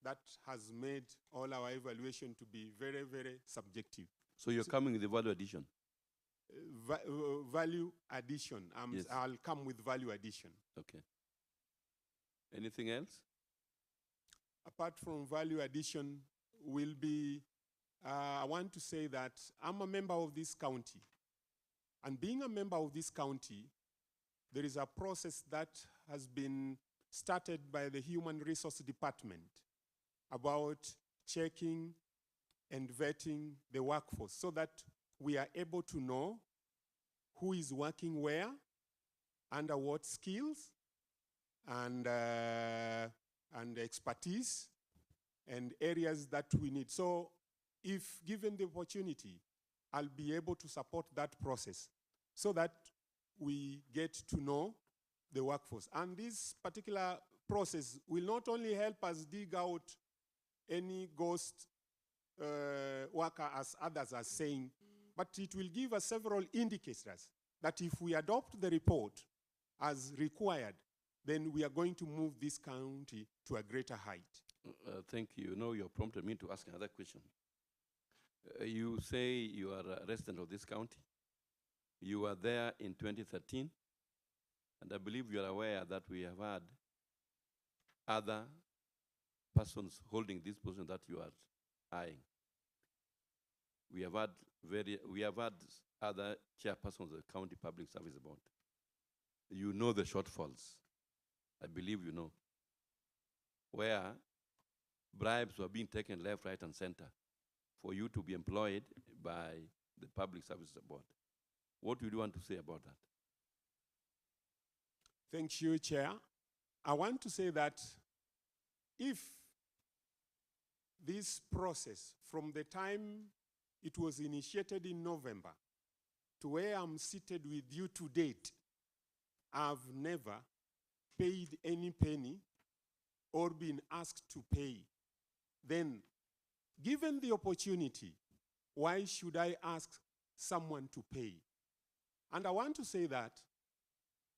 that has made all our evaluation to be very, very subjective. So you're coming with the value addition? Value addition. Yes. I'll come with value addition. Okay. Anything else? Apart from value addition will be, I want to say that I'm a member of this county. And being a member of this county, there is a process that has been started by the Human Resource Department about checking and vetting the workforce so that we are able to know who is working where, under what skills, and expertise, and areas that we need. So if given the opportunity, I'll be able to support that process so that we get to know the workforce. And this particular process will not only help us dig out any ghost worker, as others are saying, but it will give us several indicators that if we adopt the report as required, then we are going to move this county to a greater height. Thank you. Now you prompted me to ask another question. You say you are a resident of this county. You were there in 2013, and I believe you are aware that we have had other persons holding this position that you are eyeing. We have had other chairpersons of the County Public Service Board. You know the shortfalls. I believe you know. Where bribes were being taken left, right, and center for you to be employed by the Public Services Board. What would you want to say about that? Thank you, Chair. I want to say that if this process, from the time it was initiated in November to where I'm seated with you to date, I've never paid any penny or been asked to pay, then given the opportunity, why should I ask someone to pay? And I want to say that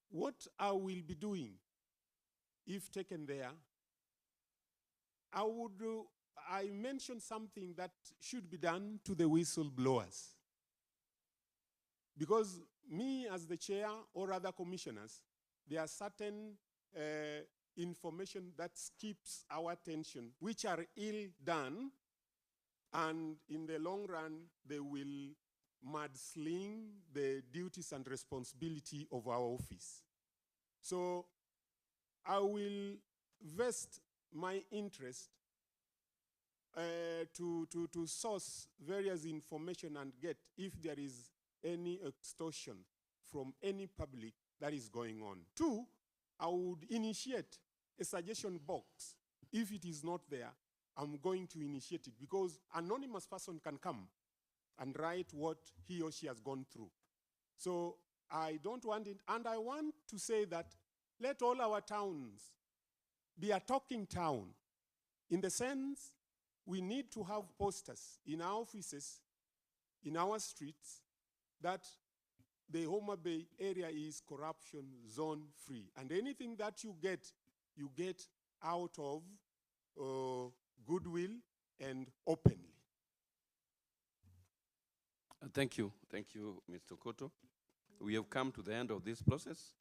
what I will be doing, if taken there, I mentioned something that should be done to the whistleblowers. Because me as the chair or other commissioners, there are certain information that skips our attention, which are ill done, and in the long run, they will mudsling the duties and responsibility of our office. So I will vest my interest to source various information and get if there is any extortion from any public that is going on. Two, I would initiate a suggestion box. If it is not there, I'm going to initiate it, because anonymous person can come and write what he or she has gone through. So I don't want it, and I want to say that let all our towns be a talking town, in the sense we need to have posters in our offices, in our streets, that the Homa Bay area is corruption zone free. And anything that you get out of goodwill and openly. Thank you, Mr. Koto. We have come to the end of this process,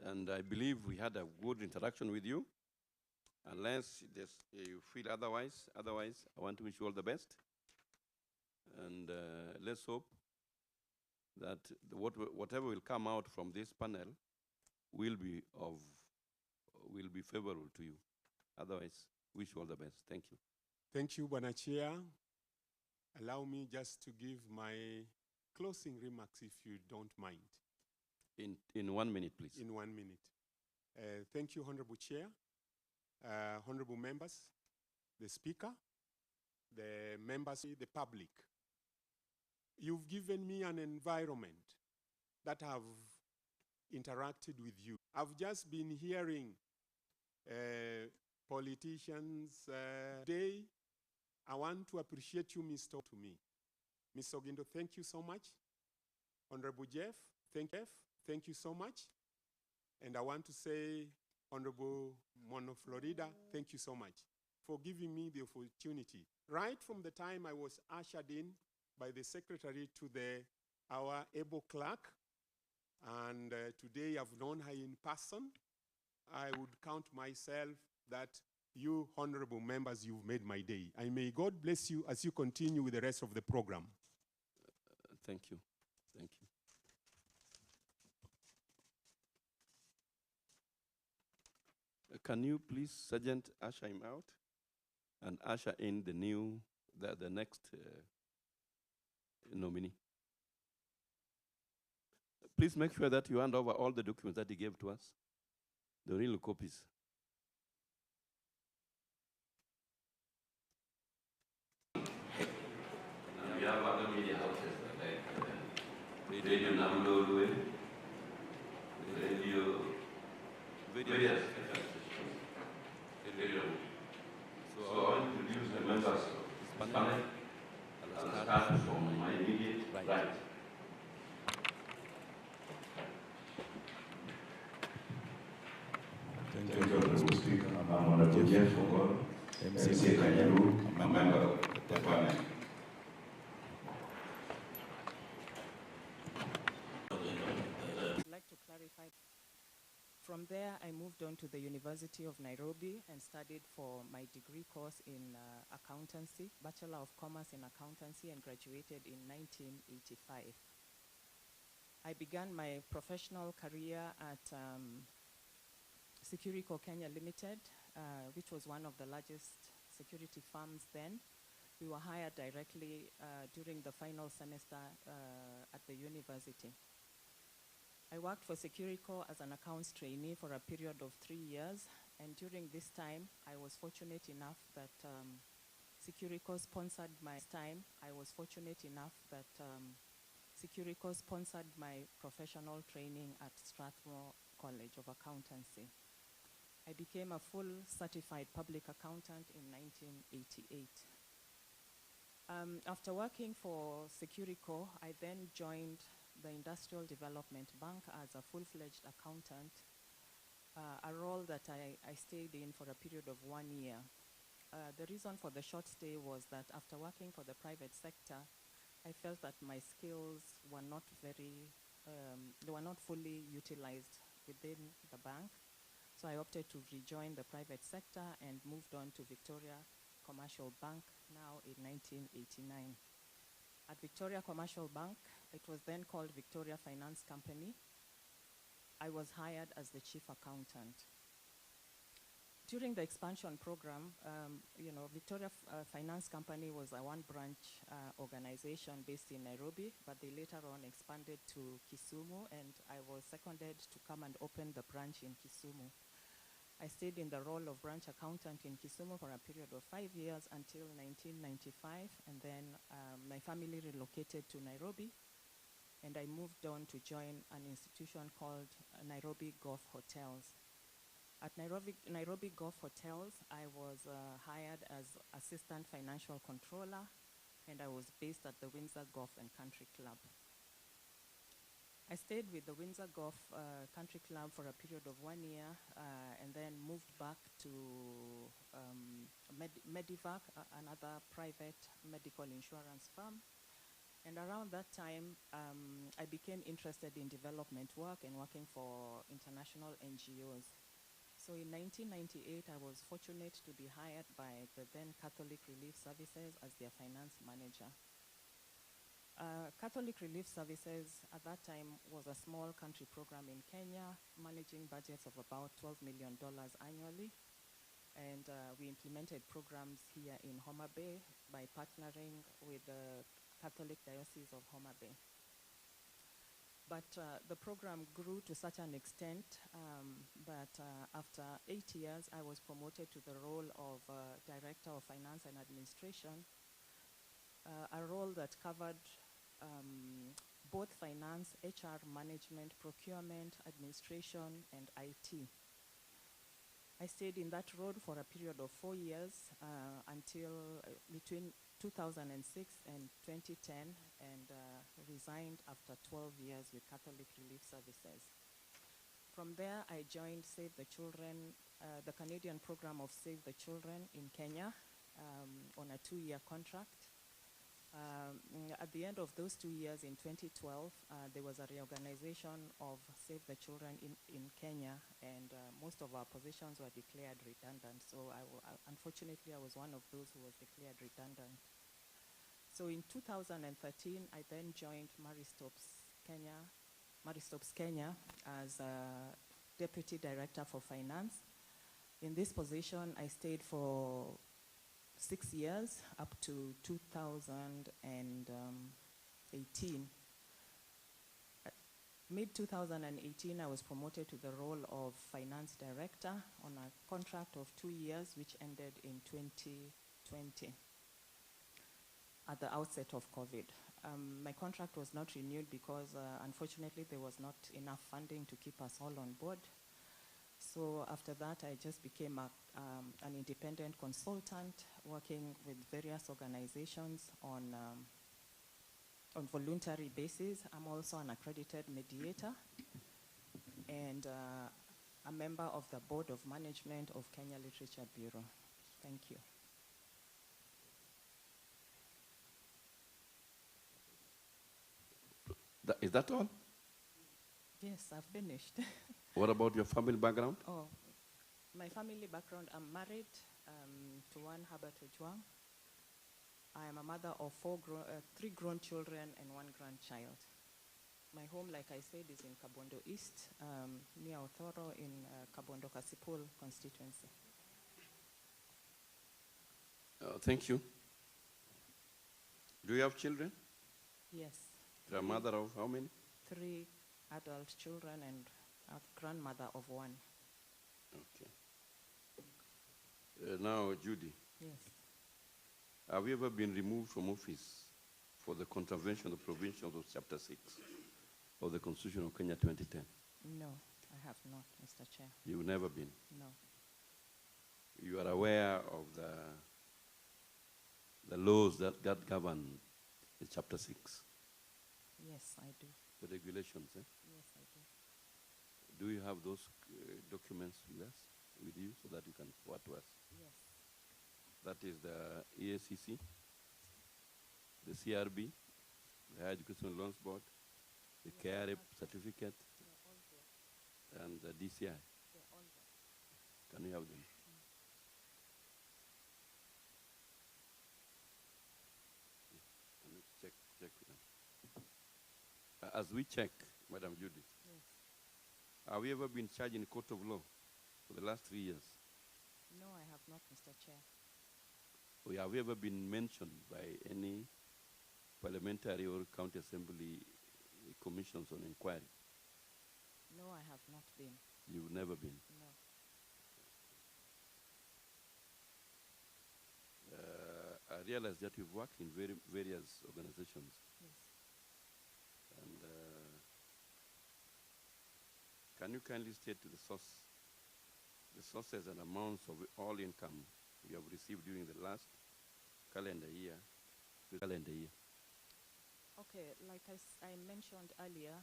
and I believe we had a good interaction with you. Unless you feel otherwise, I want to wish you all the best. And let's hope that whatever will come out from this panel will be favorable to you. Otherwise, wish you all the best. Thank you. Thank you, Bwana Chair. Allow me just to give my closing remarks, if you don't mind. In 1 minute, please. In 1 minute. Thank you, Honorable Chair, honorable members, the Speaker, the members, the public. You've given me an environment that have interacted with you. I've just been hearing politicians today. I want to appreciate you, Mr. To me. Mr. Ogindo, thank you so much. Honorable Jeff, thank you so much. And I want to say, Honorable Mono Florida, thank you so much for giving me the opportunity. Right from the time I was ushered in by the secretary to our able clerk, and today I've known her in person, I would count myself that you honorable members, you've made my day. And may God bless you as you continue with the rest of the program. Thank you. Thank you. Can you please, Sergeant, usher him out and usher in the next nominee? Please make sure that you hand over all the documents that he gave to us, the real copies. We have other media houses like Radio Namdo, Radio, various radio. So I want to introduce the members of this panel. I'll start from my immediate right. Thank you, Mr. Speaker. I'm Honorable Jeff Fogor, MC Kanyaru, a member of the panel. I'd like to clarify. From there, I moved on to the University of Nairobi and studied for my degree course in accountancy, Bachelor of Commerce in Accountancy, and graduated in 1985. I began my professional career at Securico Kenya Limited, which was one of the largest security firms then. We were hired directly during the final semester at the university. I worked for Securico as an accounts trainee for a period of 3 years, and during this time, I was fortunate enough that Securico sponsored my professional training at Strathmore College of Accountancy. I became a full certified public accountant in 1988. After working for Securico, I then joined the Industrial Development Bank as a full-fledged accountant, a role that I stayed in for a period of 1 year. The reason for the short stay was that after working for the private sector, I felt that my skills were not fully utilized within the bank. So I opted to rejoin the private sector and moved on to Victoria Commercial Bank now in 1989. At Victoria Commercial Bank, it was then called Victoria Finance Company. I was hired as the chief accountant. During the expansion program, Victoria Finance Company was a one-branch organization based in Nairobi, but they later on expanded to Kisumu, and I was seconded to come and open the branch in Kisumu. I stayed in the role of branch accountant in Kisumu for a period of 5 years until 1995, and then my family relocated to Nairobi, and I moved on to join an institution called Nairobi Golf Hotels. At Nairobi Golf Hotels, I was hired as assistant financial controller, and I was based at the Windsor Golf and Country Club. I stayed with the Windsor Golf Country Club for a period of 1 year and then moved back to Medivac, another private medical insurance firm. And around that time, I became interested in development work and working for international NGOs. So in 1998, I was fortunate to be hired by the then Catholic Relief Services as their finance manager. Catholic Relief Services at that time was a small country program in Kenya, managing budgets of about $12 million annually. And we implemented programs here in Homa Bay by partnering with the Catholic Diocese of Homa Bay. But the program grew to such an extent that after 8 years, I was promoted to the role of Director of Finance and Administration, a role that covered both finance, HR management, procurement, administration, and IT. I stayed in that role for a period of 4 years until between 2006 and 2010, and resigned after 12 years with Catholic Relief Services. From there, I joined Save the Children, the Canadian program of Save the Children in Kenya on a 2-year contract. At the end of those 2 years in 2012, there was a reorganization of Save the Children in Kenya, and most of our positions were declared redundant. So unfortunately, I was one of those who was declared redundant. So in 2013, I then joined Maristops Kenya as Deputy Director for Finance. In this position, I stayed for 6 years, up to 2018. Mid-2018, I was promoted to the role of Finance Director on a contract of 2 years, which ended in 2020 at the outset of COVID. My contract was not renewed because, unfortunately, there was not enough funding to keep us all on board. So after that, I just became an independent consultant working with various organizations on voluntary basis. I'm also an accredited mediator and a member of the Board of Management of Kenya Literature Bureau. Thank you. Is that all? Yes, I've finished. What about your family background? Oh, my family background, I'm married to one Herbert Ojwang. I am a mother of 3 grown children and 1 grandchild. My home, like I said, is in Kabondo East, near Othoro in Kabondo Kasipul constituency. Thank you. Do you have children? Yes. You're a mother of how many? 3 adult children and a grandmother of 1. Okay. Now, Judy. Yes. Have you ever been removed from office for the contravention of the provisions of Chapter 6 of the Constitution of Kenya 2010? No, I have not, Mr. Chair. You've never been? No. You are aware of the laws that govern the Chapter 6? Yes, I do. The regulations, eh? Yes, I do. Do you have those documents with you so that you can forward to us? Yes. That is the EACC, the CRB, the Higher Education Loans Board, the KRA certificate, and the DCI. Can we have them? Can we check with them? As we check, Madam Judy, Yes. have you ever been charged in court of law for the last 3 years? No, I have not, Mr. Chair. Or have you ever been mentioned by any parliamentary or county assembly commissions on inquiry? No, I have not been. You've never been? No. I realize that you've worked in various organizations. Yes. And can you kindly state the sources and amounts of all income you have received during the last calendar year? Okay, like I mentioned earlier,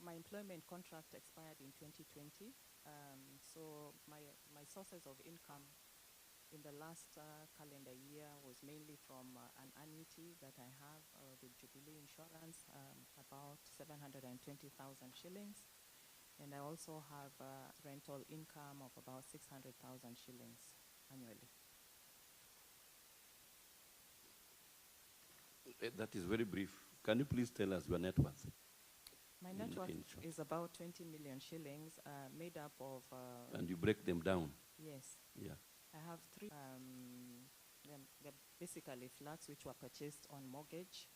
my employment contract expired in 2020. So my sources of income in the last calendar year was mainly from an annuity that I have with Jubilee Insurance, about 720,000 shillings. And I also have rental income of about 600,000 shillings annually. That is very brief. Can you please tell us your net worth? My net worth in short. is about 20 million shillings, made up of... And you break them down? Yes. Yeah. I have three. They're basically flats which were purchased on mortgage,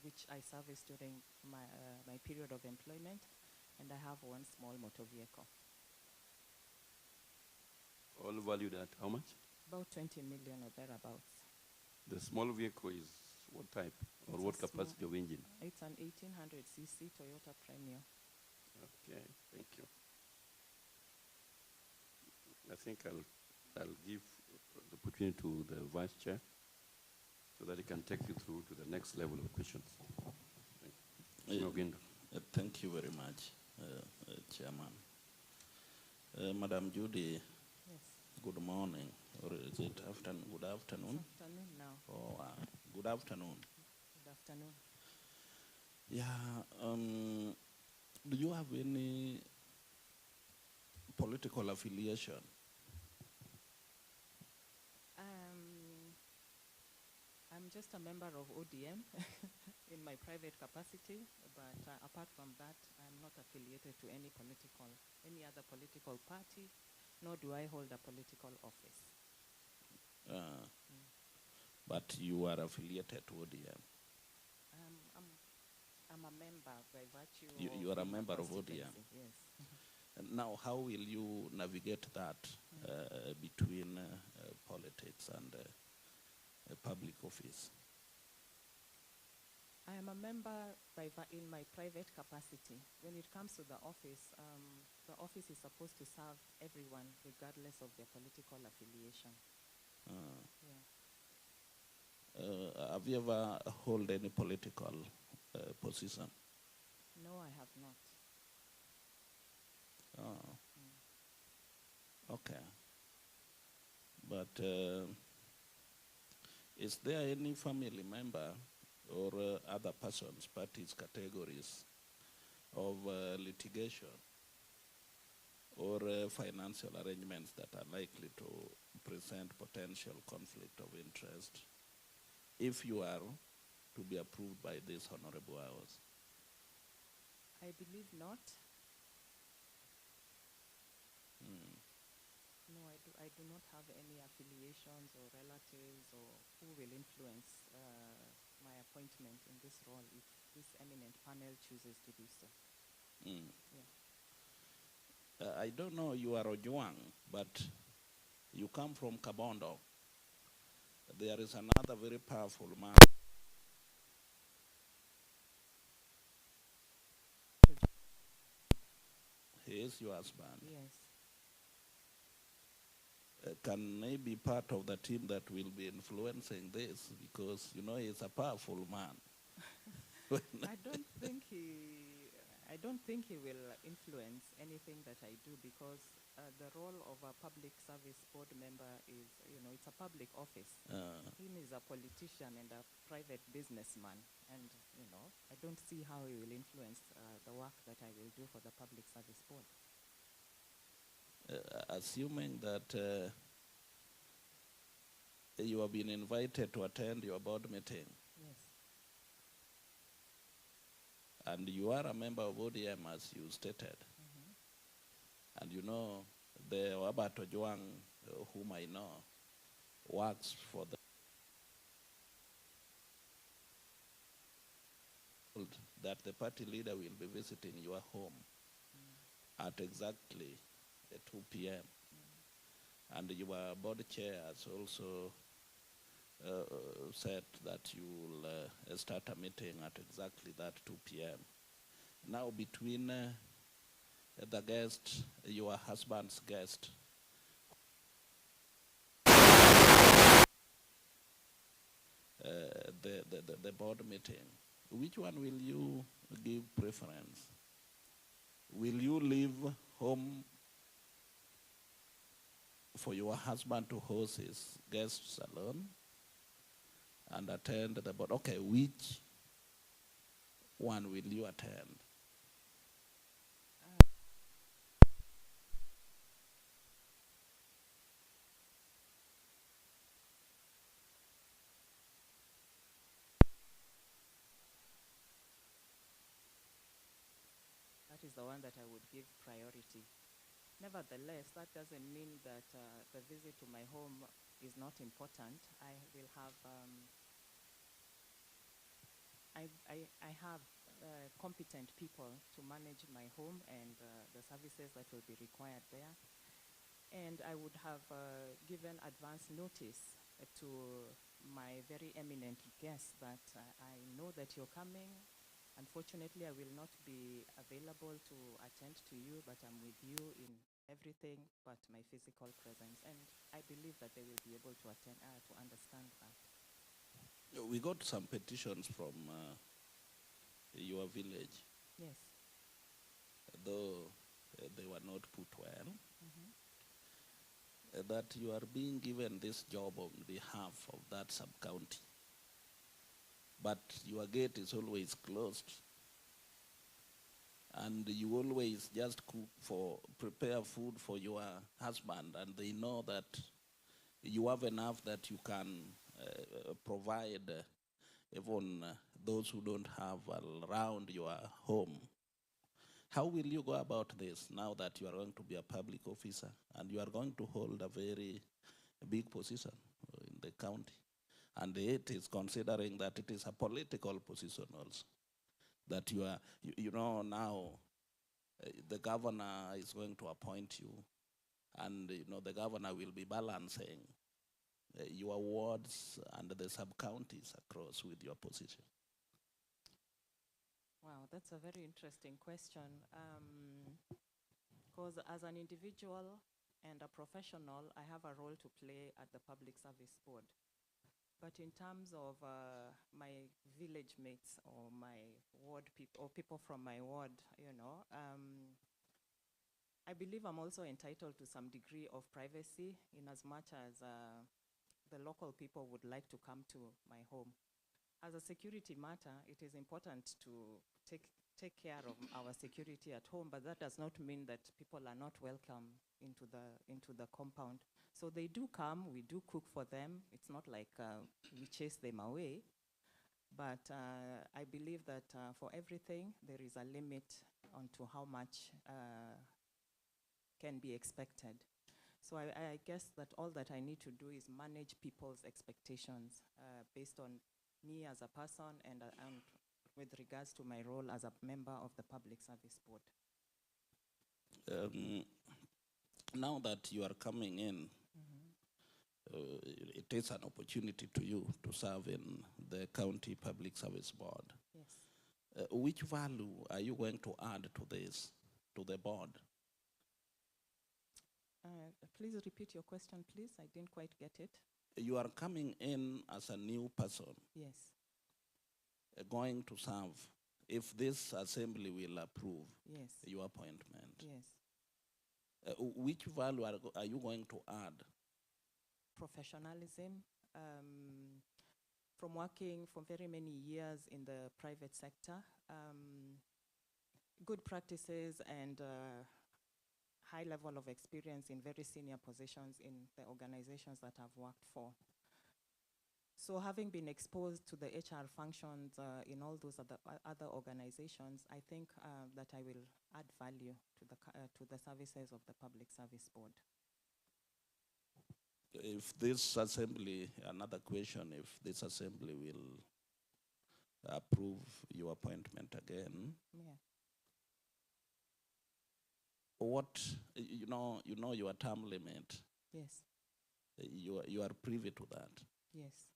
which I serviced during my period of employment. And I have one small motor vehicle. All valued at how much? About 20 million or thereabouts. The small vehicle is what type or It's what a small- capacity of engine? It's an 1800cc Toyota Premio. Okay, thank you. I think I'll give the opportunity to the Vice Chair so that he can take you through to the next level of questions. Thank you. Ogindo. Thank you very much, Chairman. Madam Judy, Yes. good morning, or is it afternoon? Good afternoon. It's afternoon now. Oh, good afternoon. Good afternoon. Yeah. Do you have any political affiliation? I'm just a member of ODM in my private capacity, but apart from that, I'm not affiliated to any other political party, nor do I hold a political office. But you are affiliated to ODM? I'm a member by virtue You are a being member of constituency, ODM? Yes. And now, how will you navigate that between politics and public office? I am a member in my private capacity. When it comes to the office is supposed to serve everyone regardless of their political affiliation. Yeah. Have you ever held any political position? No, I have not. Okay. But is there any family member or other persons, parties, categories of litigation or financial arrangements that are likely to present potential conflict of interest if you are to be approved by these honorable hours? I believe not. No, I do not have any affiliations or relatives or who will influence my appointment in this role if this eminent panel chooses to do so. Yeah. I don't know, you are Ojuang, but you come from Kabondo. There is another very powerful man. He is your husband. Yes. Can he be part of the team that will be influencing this? Because, you know, he's a powerful man. I don't think he will influence anything that I do because the role of a public service board member is, it's a public office. Him is a politician and a private businessman. And, I don't see how he will influence the work that I will do for the public service board. Assuming that you have been invited to attend your board meeting. Yes. And you are a member of ODM, as you stated. And you know, the Wabat Ojuang, whom I know, works for the that the party leader will be visiting your home at exactly 2 p.m. And your board chair has also said that you will start a meeting at exactly that 2 p.m. Now between the guest, your husband's guest, the board meeting, which one will you give preference? Will you leave home for your husband to host his guests alone and attend the board? Okay, which one will you attend? That is the one that I would give priority. Nevertheless, that doesn't mean that the visit to my home is not important. I will have, I have competent people to manage my home and the services that will be required there. And I would have given advance notice to my very eminent guests that I know that you're coming. Unfortunately, I will not be available to attend to you, but I'm with you in everything but my physical presence. And I believe that they will be able to attend, to understand that. We got some petitions from your village, Yes. though they were not put well, that you are being given this job on behalf of that sub-county. But your gate is always closed. And you always just prepare food for your husband, and they know that you have enough that you can provide even those who don't have around your home. How will you go about this now that you are going to be a public officer and you are going to hold a very big position in the county? And it is considering that it is a political position also. That you are, you know, now the governor is going to appoint you, and you know the governor will be balancing your wards and the sub-counties across with your position. Wow, that's a very interesting question. Because as an individual and a professional, I have a role to play at the Public Service Board. But in terms of my village mates or my ward people or people from my ward, you know, I believe I'm also entitled to some degree of privacy in as much as the local people would like to come to my home. As a security matter, it is important to take care of our security at home, but that does not mean that people are not welcome into the compound. So they do come, we do cook for them. It's not like we chase them away, but I believe that for everything, there is a limit onto how much can be expected. So I guess that all that I need to do is manage people's expectations based on me as a person and with regards to my role as a member of the Public Service Board. Now that you are coming in, it is an opportunity to you to serve in the County Public Service Board. Yes. Which value are you going to add to this, to the board? Please repeat your question, please. I didn't quite get it. You are coming in as a new person. Yes. Going to serve, if this assembly will approve Yes. your appointment. Yes. Which value are you going to add? Professionalism. From working for very many years in the private sector, good practices and high level of experience in very senior positions in the organizations that I've worked for. So having been exposed to the HR functions in all those other organizations, I think that I will add value to the services of the Public Service Board. If this assembly, another question, if this assembly will approve your appointment again, Yeah. what, you know your term limit. Yes. You are privy to that. Yes.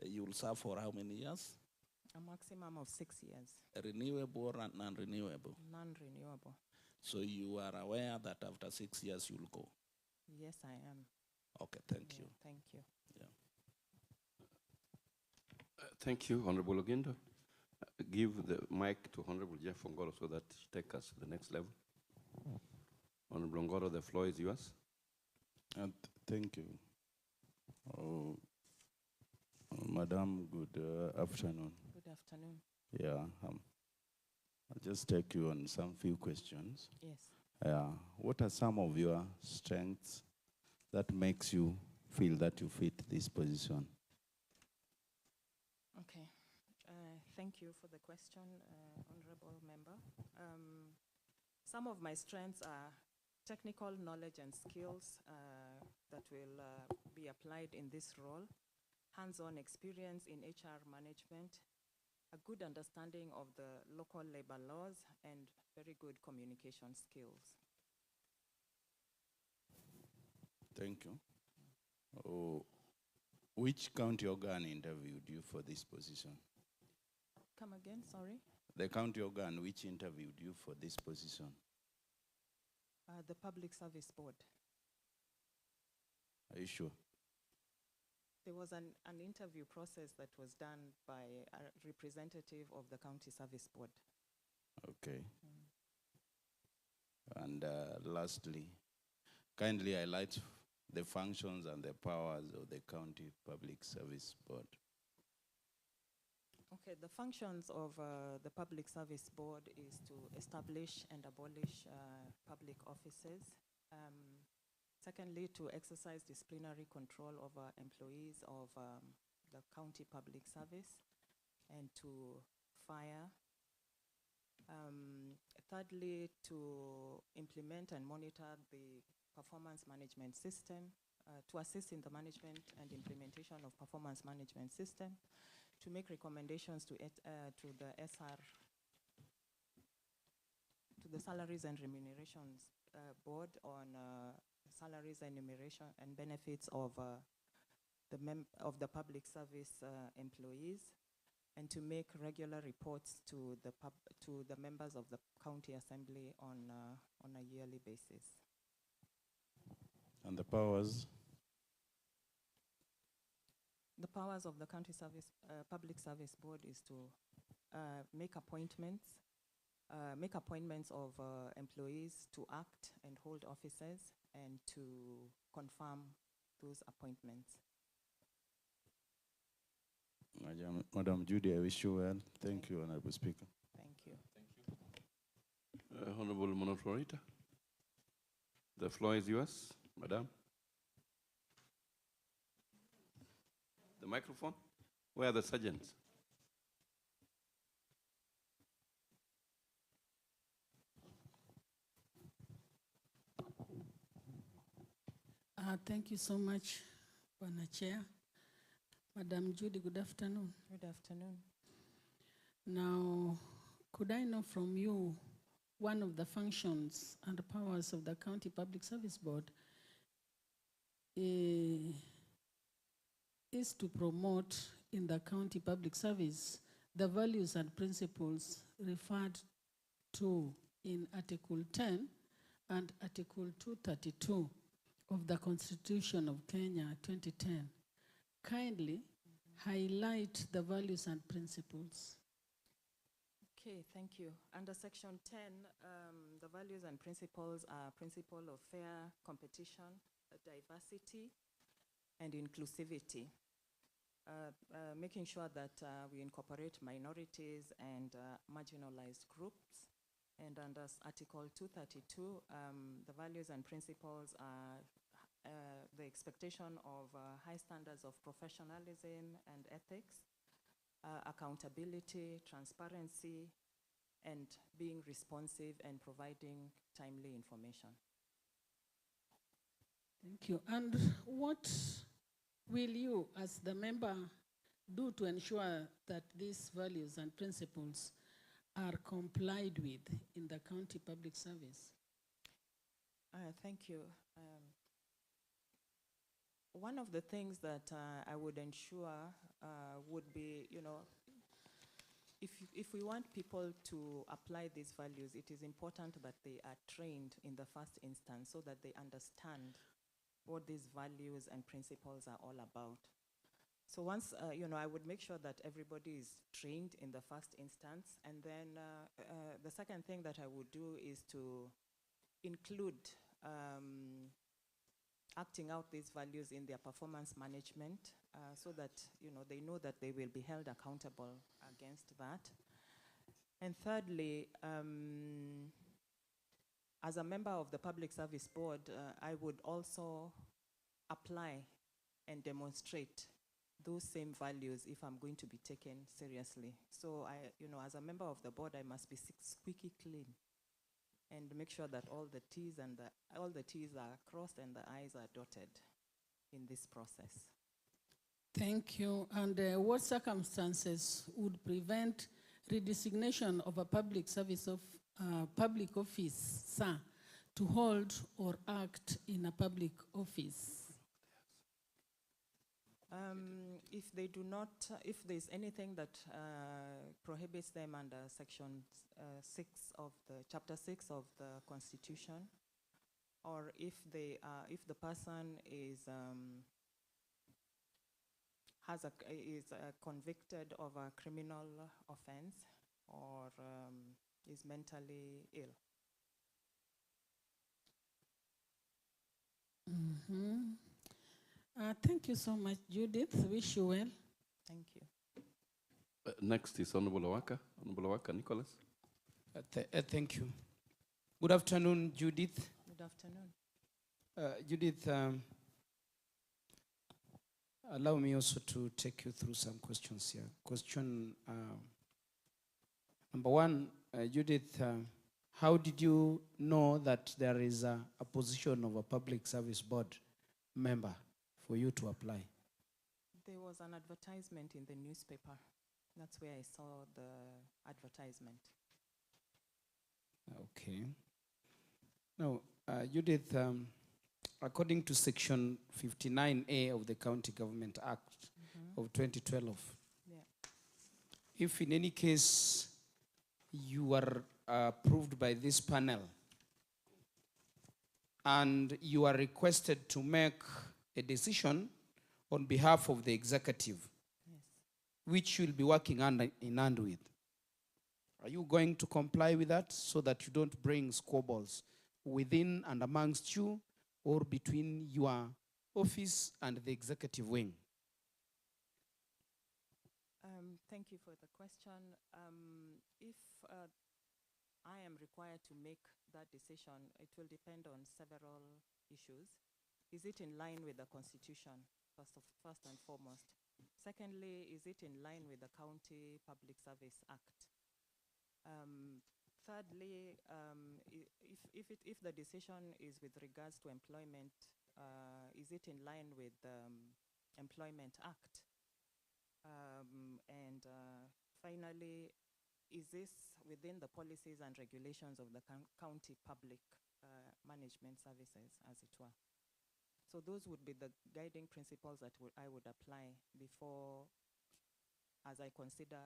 You will serve for how many years? A maximum of 6 years. Renewable or non-renewable? Non-renewable. So you are aware that after 6 years you'll go? Yes, I am. Okay, thank you. Thank you. Yeah. Thank you, Honorable Ogindo. Give the mic to Honorable Jeff Ongoro so that he take us to the next level. Honorable Ongoro, the floor is yours. Thank you. Madam, good afternoon. Good afternoon. Yeah, I'll just take you on some few questions. Yes. What are some of your strengths that makes you feel that you fit this position? Okay. Thank you for the question, honorable member. Some of my strengths are technical knowledge and skills that will be applied in this role, hands-on experience in HR management, a good understanding of the local labor laws, and very good communication skills. Thank you. Which county organ interviewed you for this position? Come again, sorry? The county organ which interviewed you for this position? The Public Service Board. Are you sure? There was an interview process that was done by a representative of the County Service Board. Okay. And lastly, kindly highlight the functions and the powers of the County Public Service Board. Okay, the functions of the Public Service Board is to establish and abolish public offices. Secondly, to exercise disciplinary control over employees of the county public service and to fire. Thirdly, to implement and monitor the performance management system, to assist in the management and implementation of performance management system, to make recommendations to the SR, to the Salaries and Remunerations Board on salaries and enumeration and benefits of the public service employees, and to make regular reports to the members of the county assembly on a yearly basis. And the powers? The powers of the county service public service board is to make appointments of employees to act and hold offices, and to confirm those appointments. Madam Judy, I wish you well. Thank you, Honorable Speaker. Thank you. Thank you. Honorable Monotorita, the floor is yours, Madam. The microphone? Where are the sergeants? Thank you so much, Bwana Chair. Madam Judy, good afternoon. Good afternoon. Now, could I know from you, one of the functions and the powers of the County Public Service Board is to promote in the county public service the values and principles referred to in Article 10 and Article 232 of the Constitution of Kenya 2010. Kindly highlight the values and principles. Okay, thank you. Under Section 10, the values and principles are principle of fair competition, diversity, and inclusivity. Making sure that we incorporate minorities and marginalized groups. And under Article 232, the values and principles are the expectation of high standards of professionalism and ethics, accountability, transparency, and being responsive and providing timely information. Thank you. And what will you, as the member, do to ensure that these values and principles are complied with in the county public service? Thank you. One of the things that I would ensure would be, if we want people to apply these values, it is important that they are trained in the first instance so that they understand what these values and principles are all about. So once, I would make sure that everybody is trained in the first instance. And then the second thing that I would do is to include acting out these values in their performance management so that, they know that they will be held accountable against that. And thirdly, as a member of the Public Service Board, I would also apply and demonstrate those same values if I'm going to be taken seriously. So as a member of the board, I must be squeaky clean and make sure that all the T's are crossed and the I's are dotted in this process. Thank you. And what circumstances would prevent redesignation of a public officer to hold or act in a public office? If they do not, if there's anything that prohibits them under section 6 of chapter 6 of the Constitution, or if the person is convicted of a criminal offense or is mentally ill. Mm-hmm. Thank you so much, Judith. Wish you well. Thank you. Next is Honorable Owaka. Honorable Owaka, Nicholas. Thank you. Good afternoon, Judith. Good afternoon. Judith, allow me also to take you through some questions here. Question number one, Judith, how did you know that there is a position of a public service board member for you to apply? There was an advertisement in the newspaper. That's where I saw the advertisement. Okay. Now, Judith, according to Section 59A of the County Government Act of 2012, if in any case you are approved by this panel and you are requested to make a decision on behalf of the executive, which you'll be working in hand with, are you going to comply with that so that you don't bring squabbles within and amongst you or between your office and the executive wing? Thank you for the question. If I am required to make that decision, it will depend on several issues. Is it in line with the Constitution, first and foremost? Secondly, is it in line with the County Public Service Act? Thirdly, if the decision is with regards to employment, is it in line with the Employment Act? And finally, is this within the policies and regulations of the county public management services, as it were? So those would be the guiding principles that I would apply before, as I consider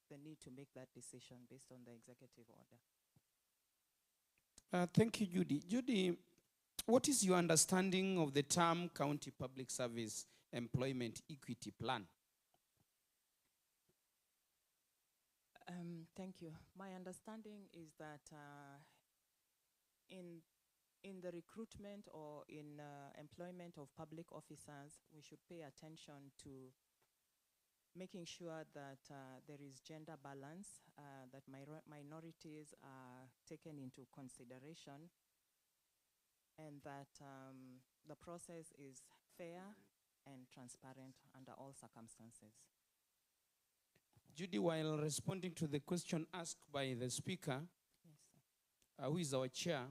the need to make that decision based on the executive order. Thank you, Judy. Judy, what is your understanding of the term County Public Service Employment Equity Plan? Thank you. My understanding is that in the recruitment or in employment of public officers, we should pay attention to making sure that there is gender balance, that minorities are taken into consideration, and that the process is fair and transparent under all circumstances. Judy, while responding to the question asked by the speaker, yes, who is our chair,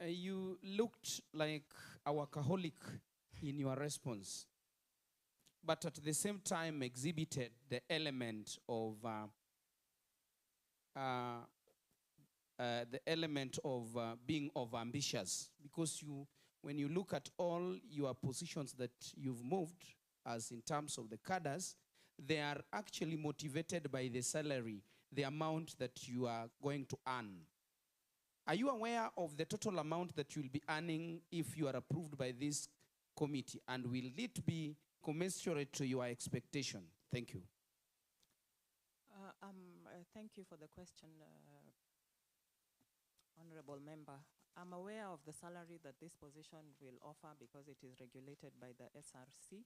you looked like a workaholic in your response, but at the same time exhibited the element of being overambitious, because when you look at all your positions that you've moved, as in terms of the cadres, they are actually motivated by the salary, the amount that you are going to earn. Are you aware of the total amount that you'll be earning if you are approved by this committee, and will it be commensurate to your expectation? Thank you. Thank you for the question, Honorable Member. I'm aware of the salary that this position will offer because it is regulated by the SRC.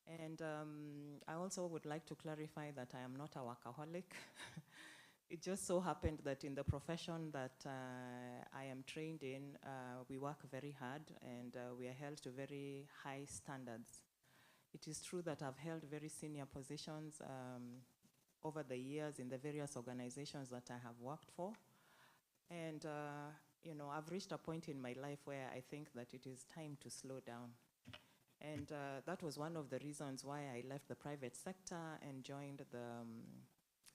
And I also would like to clarify that I am not a workaholic. It just so happened that in the profession that I am trained in, we work very hard and we are held to very high standards. It is true that I've held very senior positions over the years in the various organizations that I have worked for. And you know, I've reached a point in my life where I think that it is time to slow down. And that was one of the reasons why I left the private sector and joined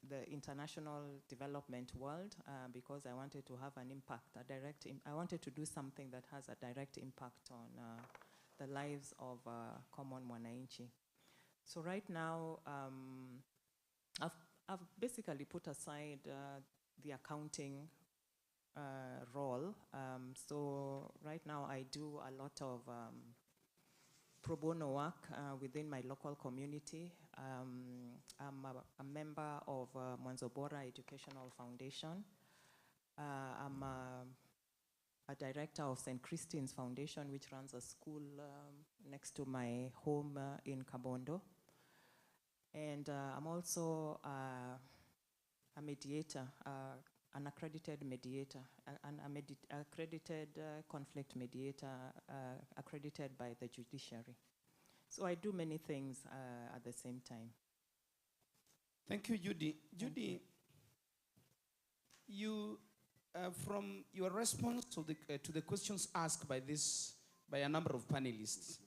the international development world, because I wanted to have an impact, I wanted to do something that has a direct impact on the lives of common mwananchi. So right now, I've basically put aside the accounting role. So right now I do a lot of pro bono work within my local community. I'm a member of Mwanzo Bora Educational Foundation. I'm a director of St. Christine's Foundation, which runs a school next to my home in Kabondo. And I'm also a mediator, an accredited mediator, an accredited conflict mediator accredited by the judiciary. So I do many things at the same time. Thank you, Judy. Judy, you, from your response to the questions asked by a number of panelists,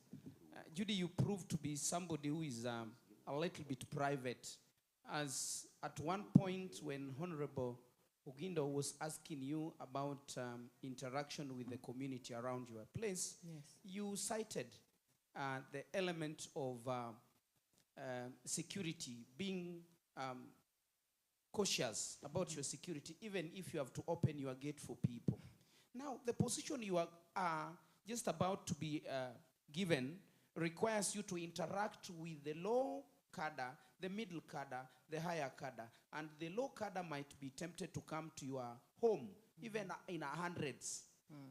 Judy, you proved to be somebody who is a little bit private, as at one point when Honorable Ogindo was asking you about interaction with the community around your place, yes, you cited the element of security, being cautious about your security, even if you have to open your gate for people. Now, the position you are just about to be given requires you to interact with the low cadre, the middle cadre, the higher cadre, and the low cadre might be tempted to come to your home, even in hundreds.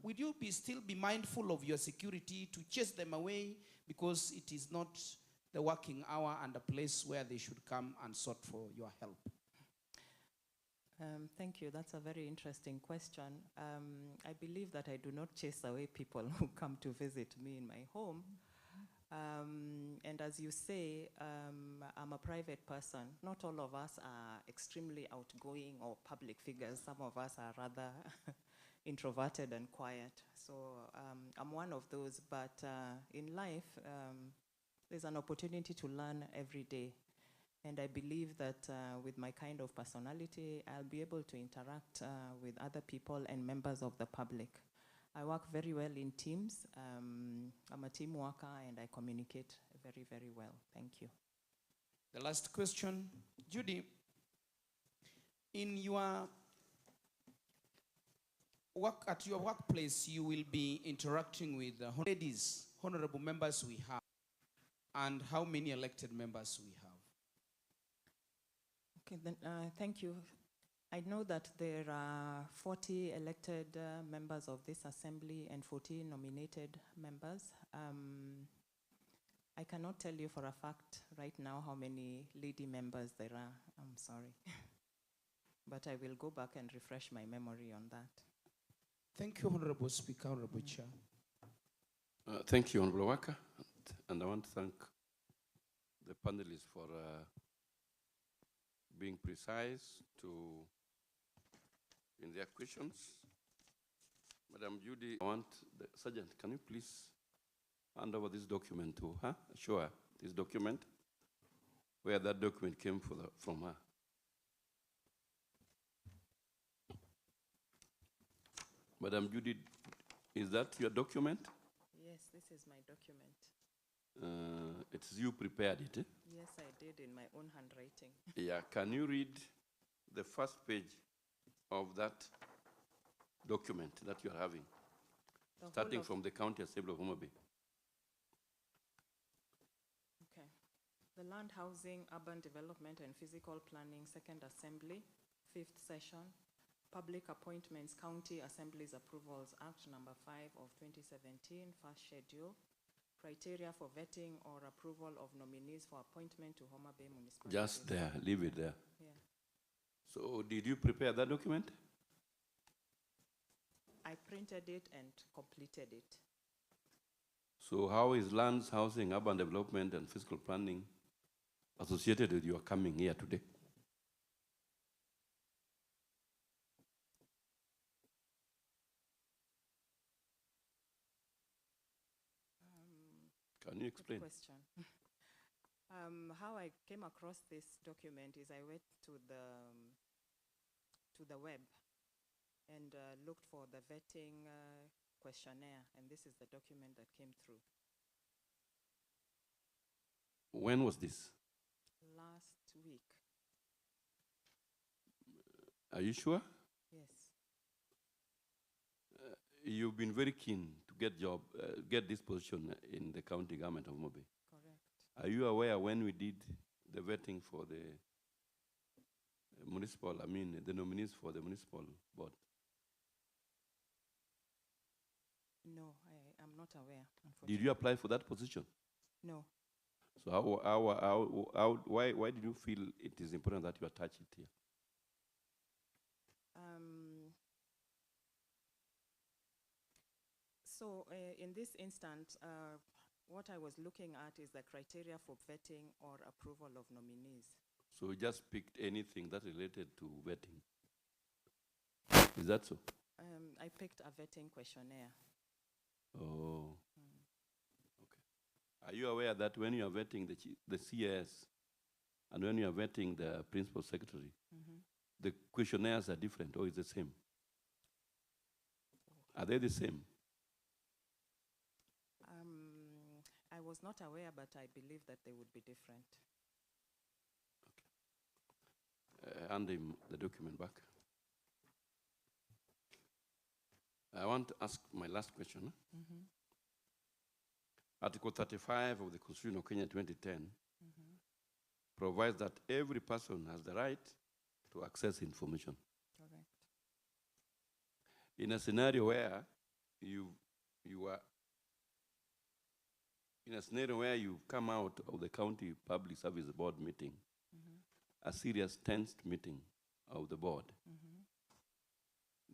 Would you still be mindful of your security to chase them away because it is not the working hour and a place where they should come and sought for your help? Thank you. That's a very interesting question. I believe that I do not chase away people who come to visit me in my home. And as you say, I'm a private person. Not all of us are extremely outgoing or public figures. Some of us are rather introverted and quiet. So I'm one of those, but in life, there's an opportunity to learn every day. And I believe that with my kind of personality, I'll be able to interact with other people and members of the public. I work very well in teams. I'm a team worker and I communicate very, very well. Thank you. The last question, Judy, in your work at your workplace, you will be interacting with ladies, honorable members we have, and how many elected members we have? Okay, then thank you. I know that there are 40 elected members of this assembly and 14 nominated members. I cannot tell you for a fact right now how many lady members there are. I'm sorry. But I will go back and refresh my memory on that. Thank you, Honorable Speaker, Honorable Chair. Thank you, Honorable Waka. And I want to thank the panelists for being precise in their questions. Madam Judy, I want the Sergeant, can you please hand over this document to her? Show her this document, where that document came from her. Madam Judy, is that your document? Yes, this is my document. It's you prepared it, eh? Yes, I did in my own handwriting. Yeah, can you read the first page of that document that you're having, starting from the County Assembly of Homa Bay? The Land Housing, Urban Development and Physical Planning Second Assembly, 5th session, Public Appointments County Assemblies Approvals Act number 5 of 2017, first schedule, criteria for vetting or approval of nominees for appointment to Homa Bay Municipal. Just there, leave it there. Yeah. So did you prepare that document? I printed it and completed it. So how is lands, housing, urban development, and fiscal planning associated with your coming here today? Can you explain? Good question. How I came across this document is I went to the web and looked for the vetting questionnaire, and this is the document that came through. When was this? Last week. Are you sure? Yes. You've been very keen to get this position in the county government of Homa Bay. Correct. Are you aware when we did the vetting for the the nominees for the municipal board? No, I am not aware, unfortunately. Did you apply for that position? No. So why did you feel it is important that you attach it here? So in this instance, what I was looking at is the criteria for vetting or approval of nominees. So you just picked anything that related to vetting. Is that so? I picked a vetting questionnaire. Oh. Okay. Are you aware that when you are vetting the CS and when you are vetting the principal secretary, the questionnaires are different, or is the same? Are they the same? I was not aware, but I believe that they would be different. Okay. Hand him the document back. I want to ask my last question. Article 35 of the Constitution of Kenya 2010 provides that every person has the right to access information. Correct. In a scenario where you are in a scenario where you come out of the county public service board meeting, a serious tensed meeting of the board,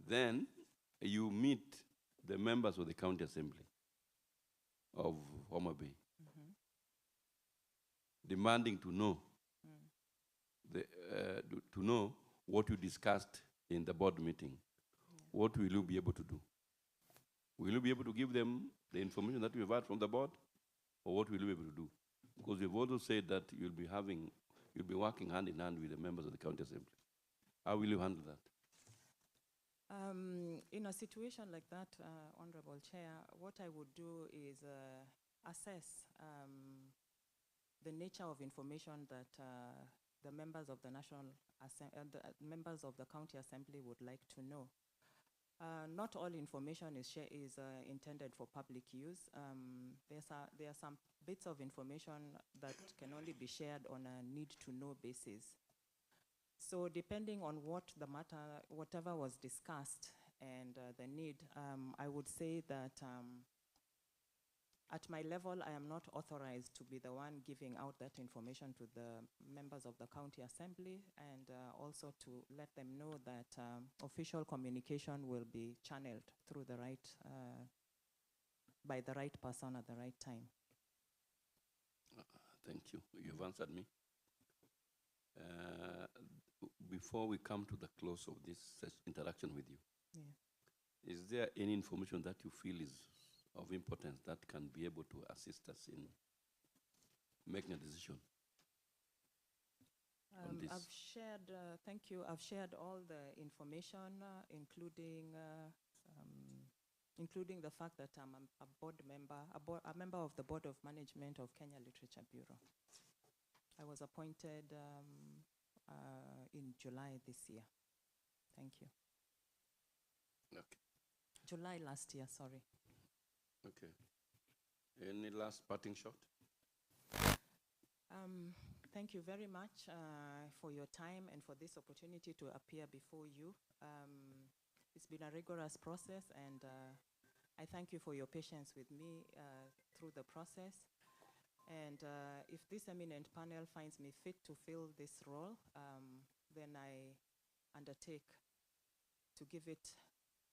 then you meet the members of the county assembly of Homa Bay, demanding to know what you discussed in the board meeting. What will you be able to do? Will you be able to give them the information that you've had from the board, or what will you be able to do? Because you've also said that you'll be working hand in hand with the members of the county assembly. How will you handle that? In a situation like that, Honorable Chair, what I would do is assess the nature of information that the members of the members of the county assembly would like to know. Not all information is intended for public use. There are some bits of information that can only be shared on a need-to-know basis. So depending on whatever was discussed and the need, I would say that at my level, I am not authorized to be the one giving out that information to the members of the county assembly, and also to let them know that official communication will be channeled through the right, by the right person at the right time. Thank you. You've answered me. Before we come to the close of this interaction with you, is there any information that you feel is of importance that can be able to assist us in making a decision on this? I've shared, thank you, I've shared all the information, including the fact that I'm a board member, a member of the Board of Management of Kenya Literature Bureau. I was appointed in July this year. Thank you. Okay. July last year, sorry. Okay. Any last parting shot? Thank you very much for your time and for this opportunity to appear before you. It's been a rigorous process, and I thank you for your patience with me through the process. And if this eminent panel finds me fit to fill this role, then I undertake to give it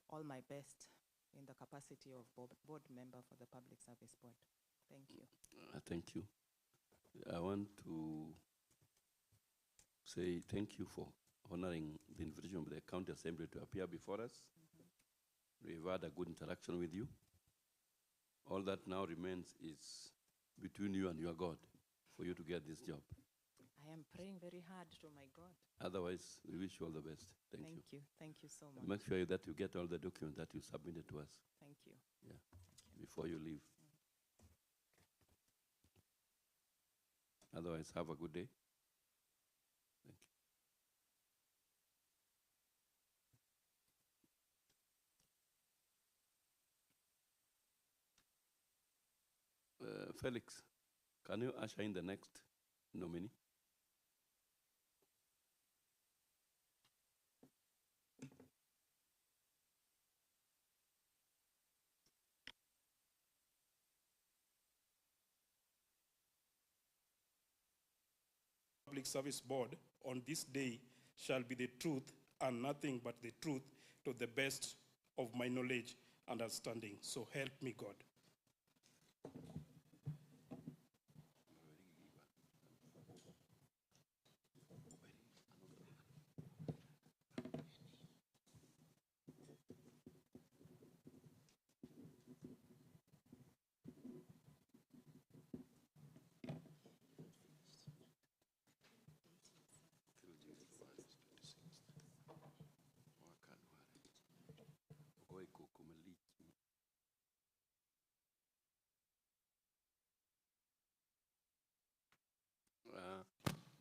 all my best in the capacity of board member for the Public Service Board. Thank you. Thank you. I want to say thank you for honoring the invitation of the County Assembly to appear before us. We've had a good interaction with you. All that now remains is between you and your God for you to get this job. I am praying very hard to my God. Otherwise, we wish you all the best. Thank you. Thank you. Thank you so much. Make sure that you get all the documents that you submitted to us. Thank you. Yeah, before you leave. Otherwise, have a good day. Thank you. Felix, can you usher in the next nominee? Public Service Board on this day shall be the truth and nothing but the truth to the best of my knowledge and understanding. So help me God.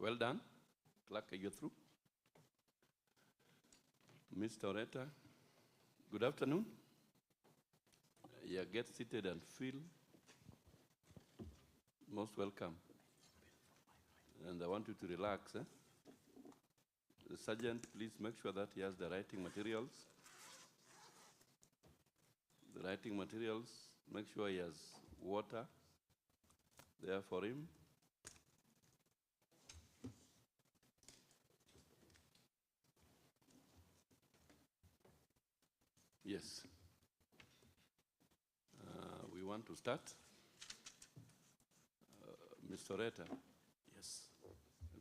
Well done. Clerk, are you through? Mr. Oreta, good afternoon. Yeah, get seated and feel most welcome. And I want you to relax. The sergeant, please make sure that he has the writing materials. The writing materials, make sure he has water there for him. Yes. We want to start. Mr. Oreta. Yes.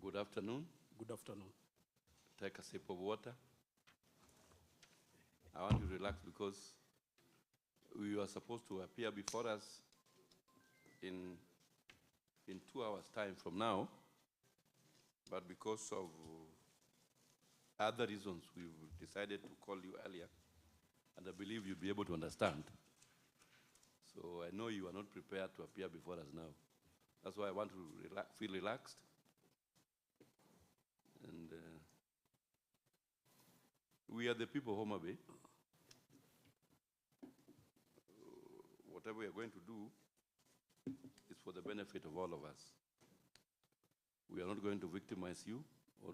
Good afternoon. Good afternoon. Take a sip of water. I want you to relax because we were supposed to appear before us in 2 hours' time from now, but because of other reasons, we've decided to call you earlier, and I believe you'll be able to understand. So I know you are not prepared to appear before us now. That's why I want to feel relaxed. And we are the people of Homa Bay. Whatever we are going to do is for the benefit of all of us. We are not going to victimize you or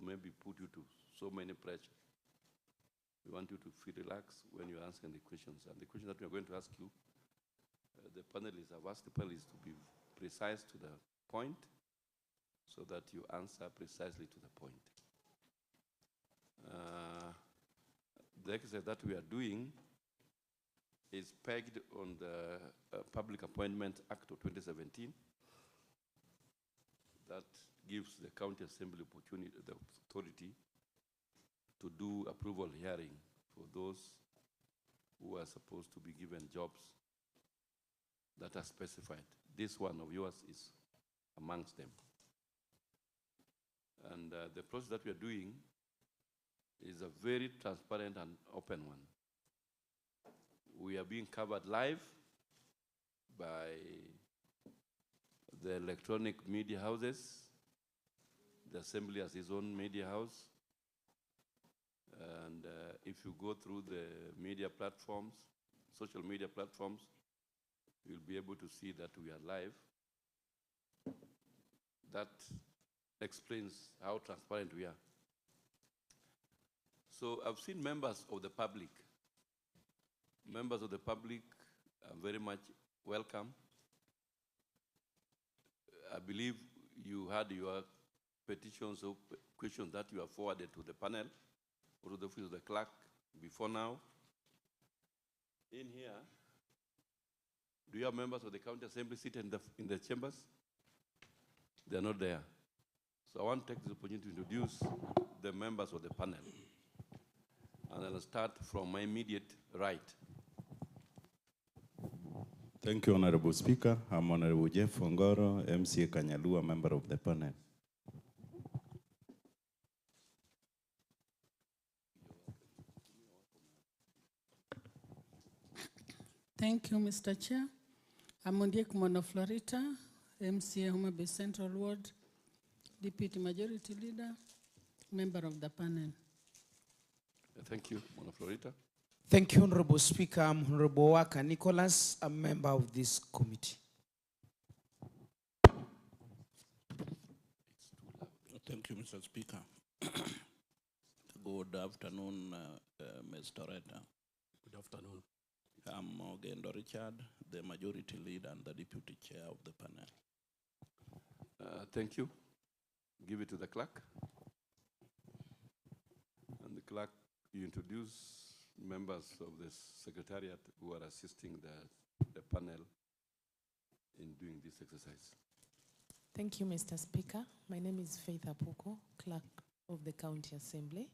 maybe put you to so many pressure. We want you to feel relaxed when you're answering the questions. And the question that we are going to ask you, the panelists have asked the panelists to be precise to the point so that you answer precisely to the point. The exercise that we are doing is pegged on the Public Appointment Act of 2017 that gives the County Assembly the authority to do approval hearing for those who are supposed to be given jobs that are specified. This one of yours is amongst them. And the process that we are doing is a very transparent and open one. We are being covered live by the electronic media houses. The Assembly has its own media house. And if you go through the media platforms, social media platforms, you'll be able to see that we are live. that explains how transparent we are. So I've seen members of the public. Members of the public are very much welcome. I believe you had your petitions or questions that you have forwarded to the panel or to the office of the clerk before now. In here, do you have members of the county assembly seated in the chambers? They are not there. So I want to take this opportunity to introduce the members of the panel. And I'll start from my immediate right. Thank you, Honorable Speaker. I'm Honorable Jeff Ongoro, MCA Kanyalua, member of the panel. Thank you, Mr. Chair. I'm Ondiek Mono Florita, MCA Homa Bay Central Ward, Deputy Majority Leader, member of the panel. Thank you, Mono Florita. Thank you, Honorable Speaker. I'm Honorable Waka Nicholas, a member of this committee. Thank you, Mr. Speaker. Good afternoon, Mr. Reta. Good afternoon. I'm Ogendo Richard, the Majority Leader and the Deputy Chair of the panel. Thank you. Give it to the clerk. And the clerk, you introduce members of the secretariat who are assisting the panel in doing this exercise. Thank you, Mr. Speaker. My name is Faith Apuko, Clerk of the County Assembly.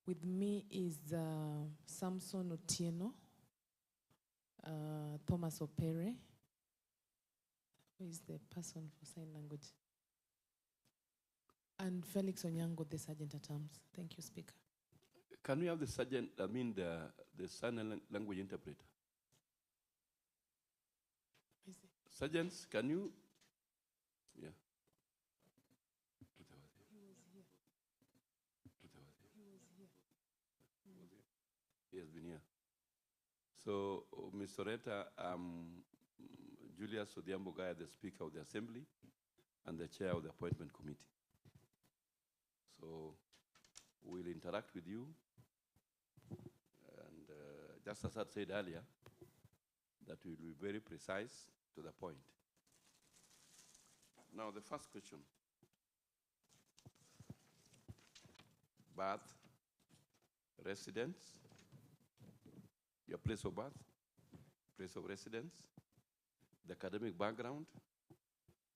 With me is Samson Otieno, Thomas Opere. Who is the person for sign language? And Felix Onyango, the Sergeant at Arms. Thank you, Speaker. Can we have the sergeant, the sign language interpreter? Sergeants, can you? Yeah. He has been here. So, Mr. Reta, Julius Odiambo Gaya, the Speaker of the Assembly and the Chair of the Appointment Committee. So, we'll interact with you. And just as I said earlier, that we will be very precise to the point. Now, the first question. Birth, residence, your place of birth, place of residence, the academic background,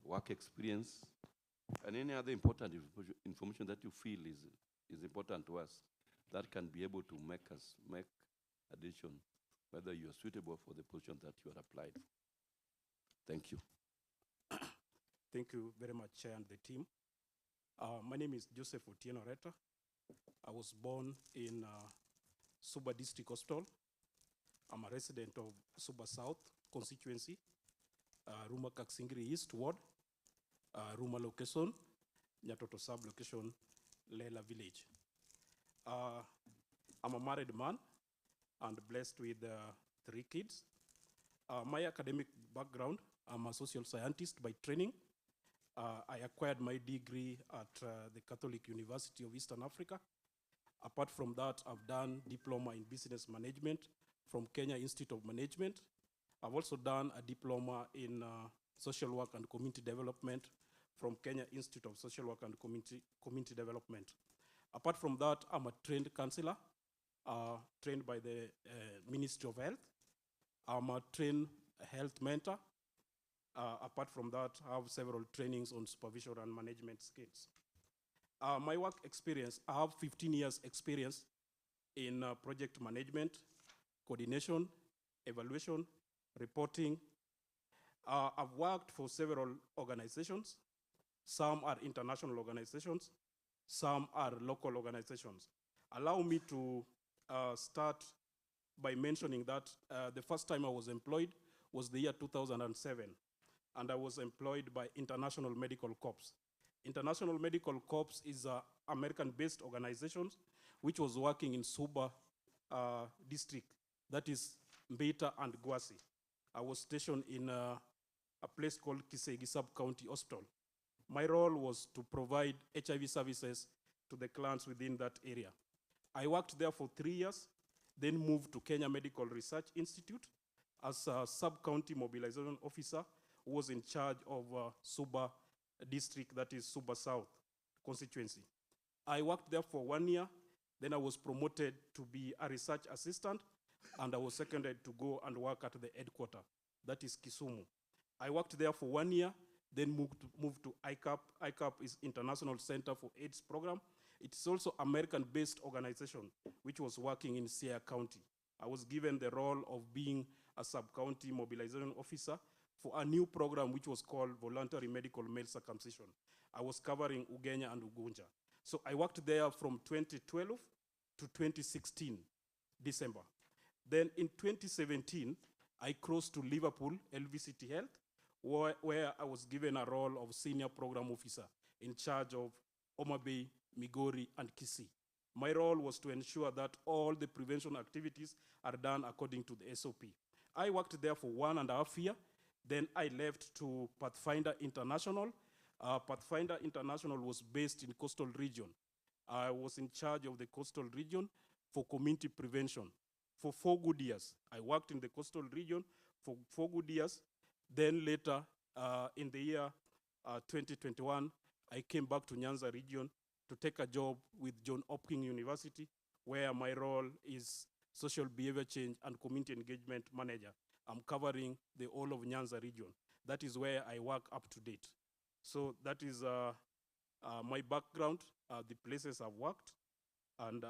work experience, and any other important information that you feel is important to us that can be able to make addition whether you are suitable for the position that you are applied for. Thank you. Thank you very much, Chair and the team. My name is Joseph Otieno Reta. I was born in Suba District Hospital. I'm a resident of Suba South constituency, Ruma Kaksingiri East Ward, Ruma location, Nyatoto sub location, Lela village. I'm a married man and blessed with 3 kids. My academic background, I'm a social scientist by training. I acquired my degree at the Catholic University of Eastern Africa. Apart from that, I've done diploma in business management from Kenya Institute of Management. I've also done a diploma in social work and community development from Kenya Institute of Social Work and Community Development. Apart from that, I'm a trained counselor, trained by the Ministry of Health. I'm a trained health mentor. Apart from that, I have several trainings on supervision and management skills. My work experience, I have 15 years experience in project management, coordination, evaluation, reporting. I've worked for several organizations. Some are international organizations, some are local organizations. Allow me to start by mentioning that the first time I was employed was the year 2007, and I was employed by International Medical Corps. International Medical Corps is an American-based organization which was working in Suba district, that is Mbita and Gwasi. I was stationed in a place called Kisegi Sub-County Hospital. My role was to provide HIV services to the clans within that area. I worked there for 3 years, then moved to Kenya Medical Research Institute as a sub-county mobilization officer who was in charge of Suba district, that is Suba South constituency. I worked there for 1 year, then I was promoted to be a research assistant, and I was seconded to go and work at the headquarters, that is Kisumu. I worked there for 1 year, then moved to ICAP. ICAP is International Center for AIDS Program. It's also American-based organization, which was working in Sierra County. I was given the role of being a sub-county mobilization officer for a new program which was called Voluntary Medical Male Circumcision. I was covering Ugenya and Ugunja. So I worked there from 2012 to 2016, December. Then in 2017, I crossed to Liverpool, LVCT Health, where I was given a role of senior program officer in charge of Homa Bay, Migori, and Kisii. My role was to ensure that all the prevention activities are done according to the SOP. I worked there for 1.5 years. Then I left to Pathfinder International. Pathfinder International was based in coastal region. I was in charge of the coastal region for community prevention. For 4 good years, I worked in the coastal region for 4 good years. Then later, in the year 2021, I came back to Nyanza region to take a job with John Hopkins University, where my role is social behavior change and community engagement manager. I'm covering the whole of Nyanza region. That is where I work up to date. So that is my background, the places I've worked, and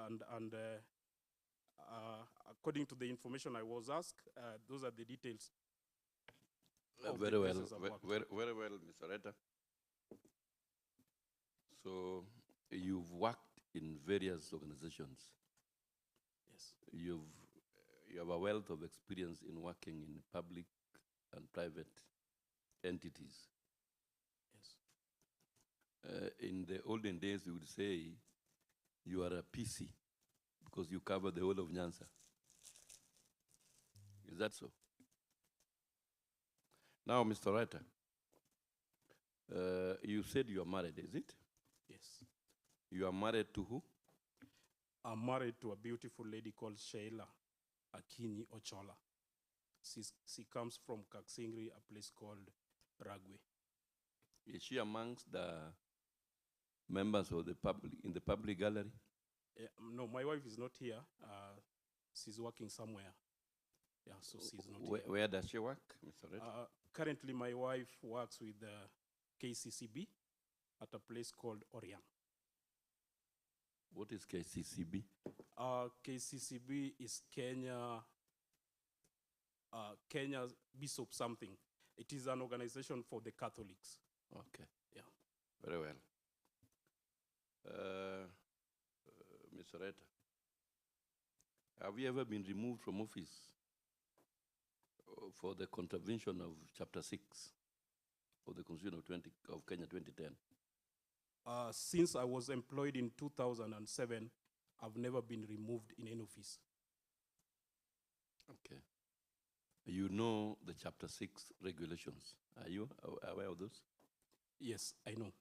according to the information I was asked, those are the details. Very well, very well, Mr. Reta. So you've worked in various organizations. Yes. You have a wealth of experience in working in public and private entities. Yes. In the olden days, you would say you are a PC because you cover the whole of Nyanza. Is that so? Now, Mr. Writer, you said you are married, is it? Yes. You are married to who? I'm married to a beautiful lady called Sheila Akinyi Ochola. She comes from Kaksingri, a place called Ragwe. Is she amongst the members of the public in the public gallery? No, my wife is not here. She's working somewhere. Yeah, so she's not here. Where does she work, Mr. Red? Currently, my wife works with the KCCB at a place called Oriang. What is KCCB? KCCB is Kenya Bishop something. It is an organization for the Catholics. Okay. Yeah. Very well. Mr. Reta, have you ever been removed from office for the contravention of Chapter 6 of the Constitution of Kenya 2010? Since I was employed in 2007, I've never been removed in any office. Okay. You know the Chapter 6 regulations. Are you aware of those? Yes, I know.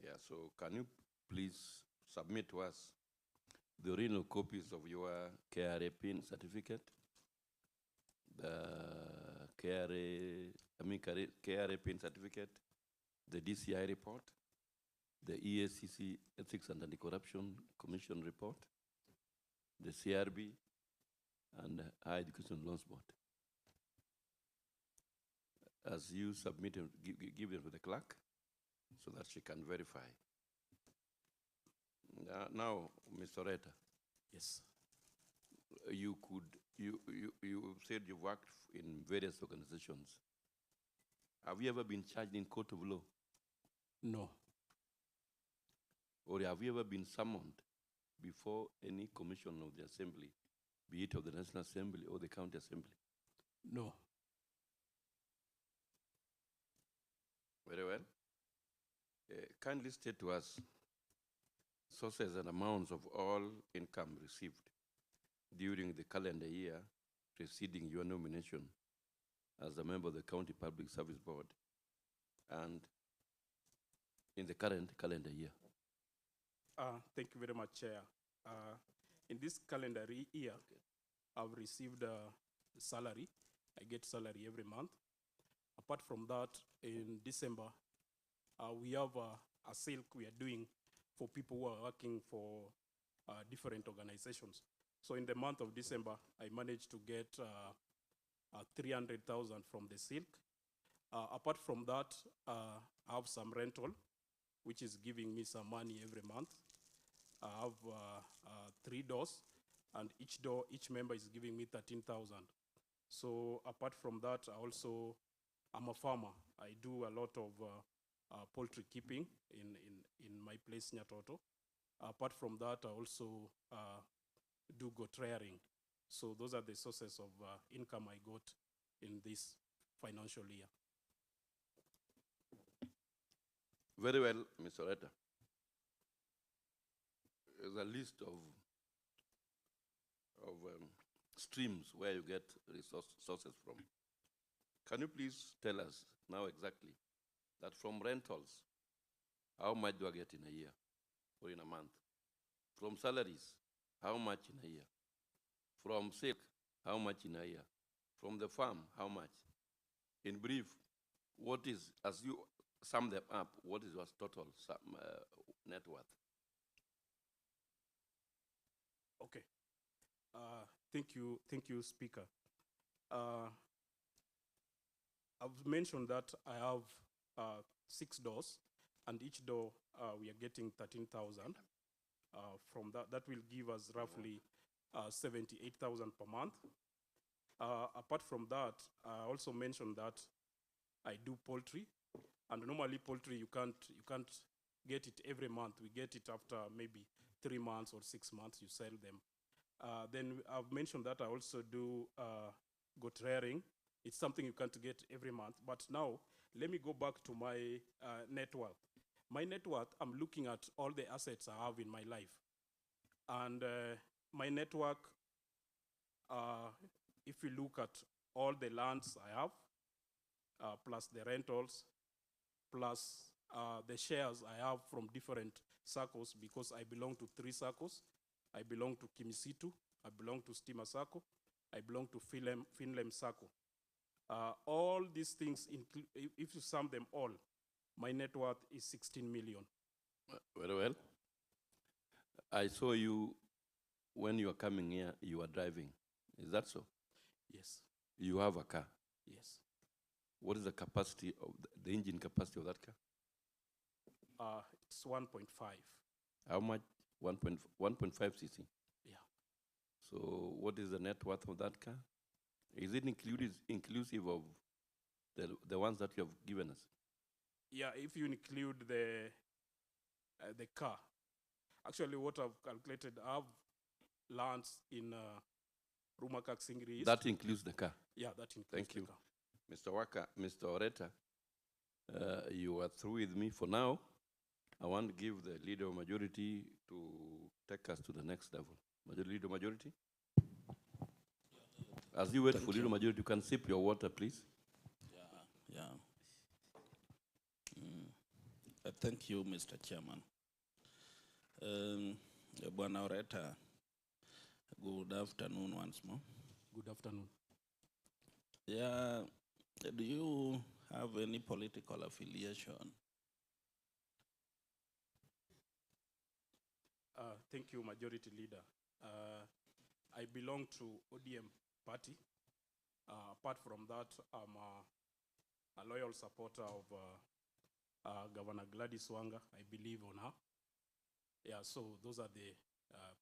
Yeah, so can you please submit to us the original copies of your KRA PIN certificate, the KRA PIN certificate, the DCI report, the EACC Ethics and Anti-Corruption Commission report, the CRB, and the Higher Education Loans Board. As you submit and give them to the clerk so that she can verify. Now, Mr. Reta. Yes. You said you worked in various organizations. Have you ever been charged in court of law? No. Or have you ever been summoned before any commission of the assembly, be it of the National Assembly or the County Assembly? No. Very well. Kindly state to us sources and amounts of all income received during the calendar year preceding your nomination as a member of the County Public Service Board, and in the current calendar year? Thank you very much, Chair. In this calendar year, I've received a salary. I get salary every month. Apart from that, in December, we have a silk we are doing for people who are working for different organizations. So in the month of December, I managed to get 300,000 from the silk. Apart from that, I have some rental, which is giving me some money every month. I have 3 doors, and each member is giving me 13,000. So apart from that, I'm a farmer. I do a lot of poultry keeping in my place, Nyatoto. Apart from that, I also do goat rearing. So those are the sources of income I got in this financial year. Very well, Mr. Reta. There's a list of streams where you get sources from. Can you please tell us now exactly that from rentals, how much do I get in a year or in a month? From salaries, how much in a year? From silk, how much in a year? From the farm, how much? In brief, what is, as you sum them up, what is your total net worth? Okay. Thank you, Speaker. I've mentioned that I have 6 doors, and each door we are getting 13,000. From that will give us roughly 78,000 per month. Apart from that, I also mentioned that I do poultry, and normally poultry you can't get it every month. We get it after maybe 3 months or 6 months. You sell them. Then I've mentioned that I also do goat rearing. It's something you can't get every month. But now, let me go back to my net worth. My net worth, I'm looking at all the assets I have in my life. And my network, if you look at all the lands I have, plus the rentals, plus the shares I have from different circles, because I belong to 3 circles. I belong to Kimisitu, I belong to Stima Circle, I belong to Finlem Circle. All these things, if you sum them all, my net worth is 16 million. Very well. I saw you, when you are coming here, you are driving. Is that so? Yes. You have a car? Yes. What is the capacity of the engine capacity of that car? It's 1.5. How much? 1.5 cc? Yeah. So what is the net worth of that car? Is it inclusive of the ones that you have given us? Yeah, if you include the car. Actually, what I've calculated, I have lands in Rumakak Singri East. That includes the car? Yeah, that includes Thank the you. car. Mr. Waka, Mr. Oreta, you are through with me for now. I want to give the leader of majority to take us to the next level. Leader majority? As you wait for leader majority, you can sip your water, please. Yeah. Thank you, Mr. Chairman. Bwana Oreta, good afternoon once more. Good afternoon. Yeah, do you have any political affiliation? Thank you, Majority Leader. I belong to ODM party. Apart from that, I'm a loyal supporter of Governor Gladys Wanga. I believe on her. Yeah, so those are the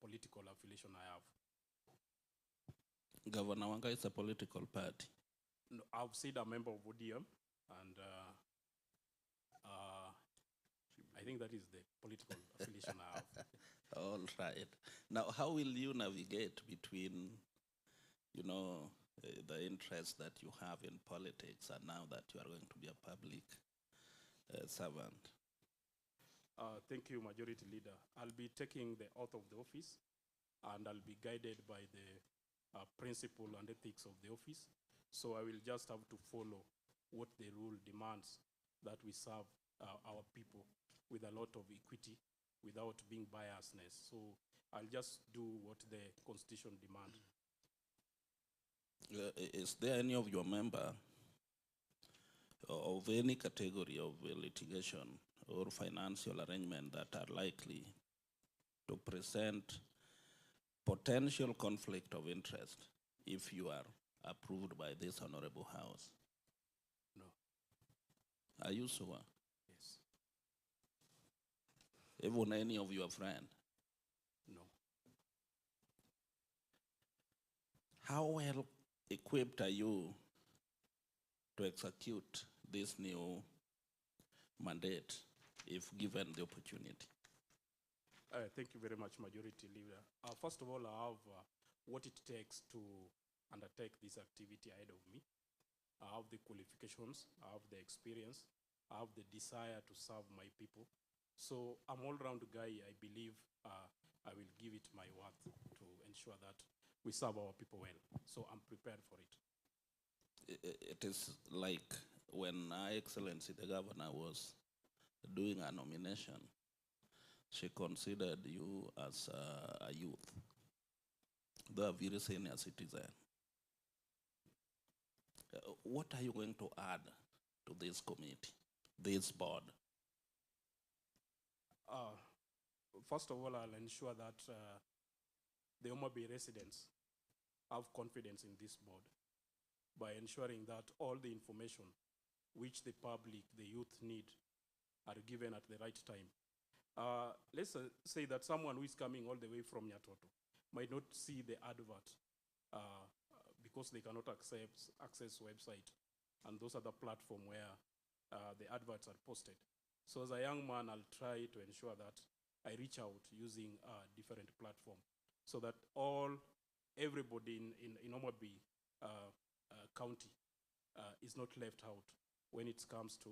political affiliation I have. Governor Wanga is a political party. No, I've said a member of ODM, and I think that is the political affiliation I have. All right. Now, how will you navigate between, the interest that you have in politics and now that you are going to be a public servant? Thank you, Majority Leader. I'll be taking the oath of the office, and I'll be guided by the principle and ethics of the office. So I will just have to follow what the rule demands, that we serve our people with a lot of equity without being biasness. So I'll just do what the Constitution demands. Is there any of your member of any category of litigation or financial arrangement that are likely to present potential conflict of interest if you are approved by this honorable house? No. Are you sure? Yes. Even any of your friends? No. How well equipped are you to execute this new mandate if given the opportunity? Thank you very much, Majority Leader. First of all, I have what it takes to undertake this activity ahead of me. I have the qualifications, I have the experience, I have the desire to serve my people. So I'm all-round guy. I believe I will give it my worth to ensure that we serve our people well. So I'm prepared for it. It is like when Her Excellency the Governor was doing a nomination, she considered you as a youth, though a very senior citizen. What are you going to add to this committee, this board? First of all, I'll ensure that the Homa Bay residents have confidence in this board by ensuring that all the information which the public, the youth need are given at the right time. Let's say that someone who is coming all the way from Nyatoto might not see the advert because they cannot access website and those other platforms where the adverts are posted. So as a young man, I'll try to ensure that I reach out using different platforms so that everybody in Homa Bay County is not left out when it comes to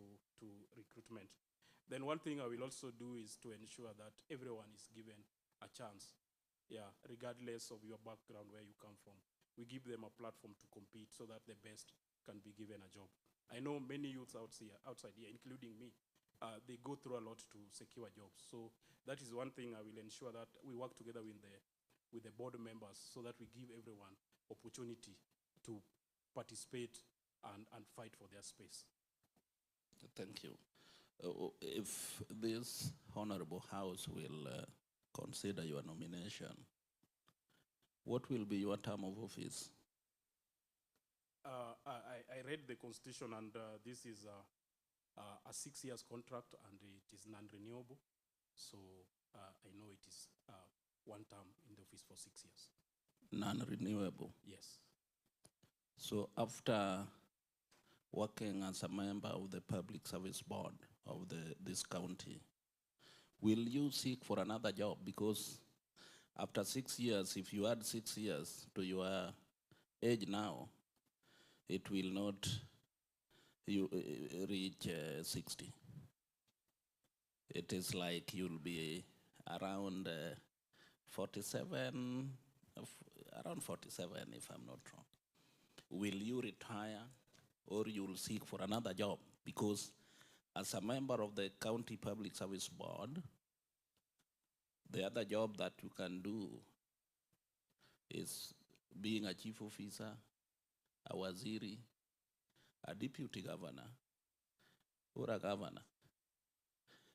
recruitment. Then one thing I will also do is to ensure that everyone is given a chance, regardless of your background, where you come from. We give them a platform to compete so that the best can be given a job. I know many youths outside here, including me, they go through a lot to secure jobs. So that is one thing I will ensure that we work together with the board members so that we give everyone opportunity to participate and fight for their space. Thank you. If this honorable house will consider your nomination, what will be your term of office? I read the Constitution, and this is a 6 years contract, and it is non-renewable. So I know it is one term in the office for 6 years. Non-renewable? Yes. So after working as a member of the Public Service Board of this county, will you seek for another job? Because after 6 years, if you add 6 years to your age now, it will not reach 60. It is like you'll be around 47, around 47 if I'm not wrong. Will you retire or you'll seek for another job? Because as a member of the County Public Service Board, the other job that you can do is being a chief officer, a waziri, a deputy governor, or a governor.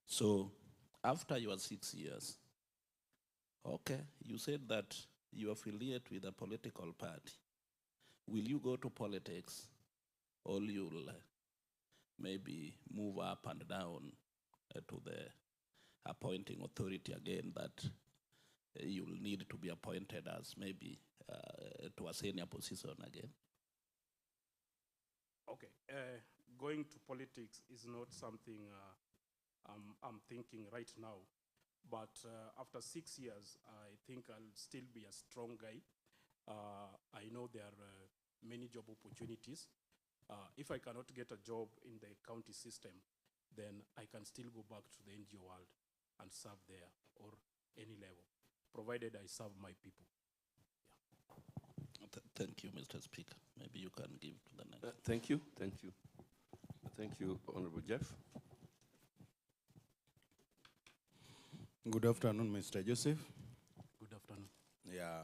So after your 6 years, okay, you said that you affiliate with a political party. Will you go to politics, or you'll maybe move up and down to the appointing authority again, that you'll need to be appointed as maybe to a senior position again? Okay, going to politics is not something I'm thinking right now, but after 6 years, I think I'll still be a strong guy. I know there are many job opportunities. If I cannot get a job in the county system, then I can still go back to the NGO world and serve there or any level, provided I serve my people. Yeah. Thank you, Mr. Speaker. Maybe you can give to the next. Thank you. Thank you. Thank you, Honorable Jeff. Good afternoon, Mr. Joseph. Good afternoon. Yeah.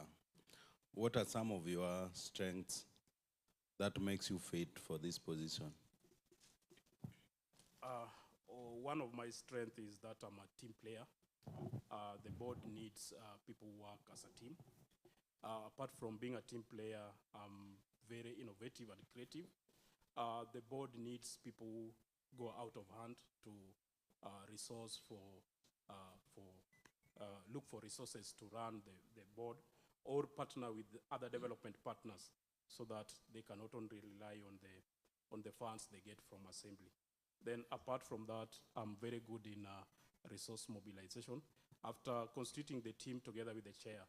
What are some of your strengths that makes you fit for this position? One of my strengths is that I'm a team player. The board needs people who work as a team. Apart from being a team player, I'm very innovative and creative. The board needs people who go out of hand to look for resources to run the board, or partner with other development partners so that they can not only rely on the funds they get from assembly. Then apart from that, I'm very good in resource mobilization. After constituting the team together with the chair,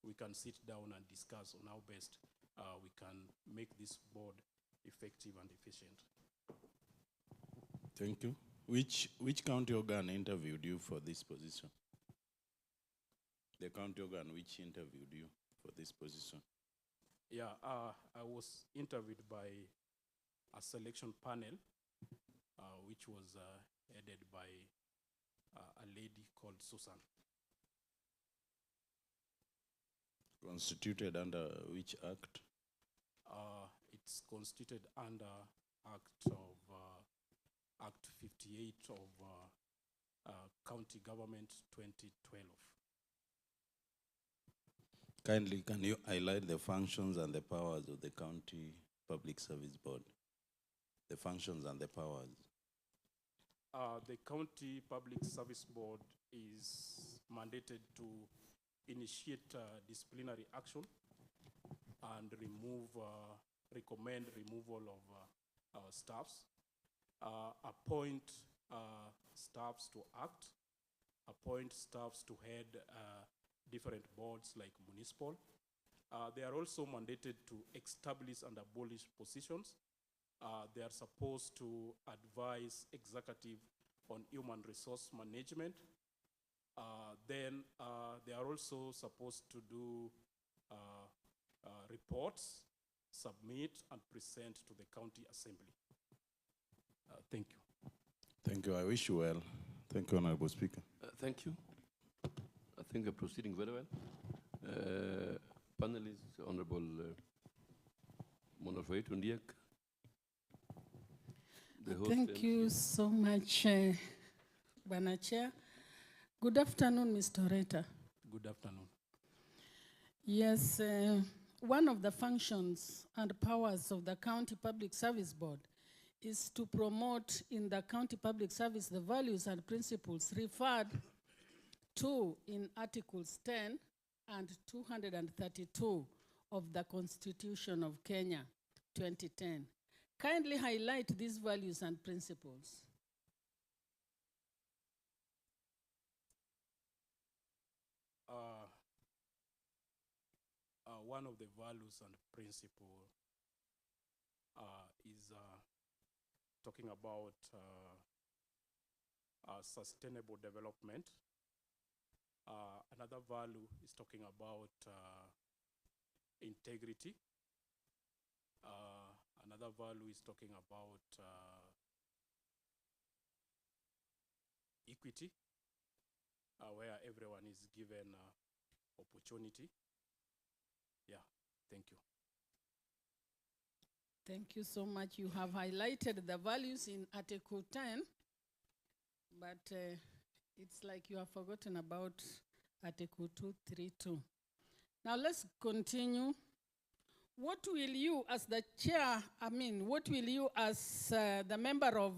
we can sit down and discuss on how best we can make this board effective and efficient. Thank you. Which county organ interviewed you for this position? The county organ which interviewed you for this position? Yeah, I was interviewed by a selection panel, which was headed by a lady called Susan. Constituted under which act? It's constituted under Act 58 of County Government 2012. Kindly, can you highlight the functions and the powers of the County Public Service Board? The functions and the powers. The County Public Service Board is mandated to initiate disciplinary action and recommend removal of staffs, appoint staffs to act, appoint staffs to head different boards like municipal. They are also mandated to establish and abolish positions. They are supposed to advise executive on human resource management. Then they are also supposed to do reports, submit, and present to the county assembly. Thank you. Thank you. I wish you well. Thank you, Honorable Speaker. Thank you. I think we're proceeding very well. Panelists, Honorable Monofrey Tundiak. Thank you so much, Bwana Chair. Good afternoon, Mr. Reta. Good afternoon. Yes, one of the functions and powers of the County Public Service Board is to promote in the County Public Service the values and principles referred to in Articles 10 and 232 of the Constitution of Kenya 2010. Kindly highlight these values and principles. One of the values and principles is talking about sustainable development. Another value is talking about integrity. Another value is talking about equity, where everyone is given opportunity. Yeah, thank you. Thank you so much. You have highlighted the values in Article 10, but it's like you have forgotten about Article 232. Now let's continue. What will you as the chair, what will you as the member of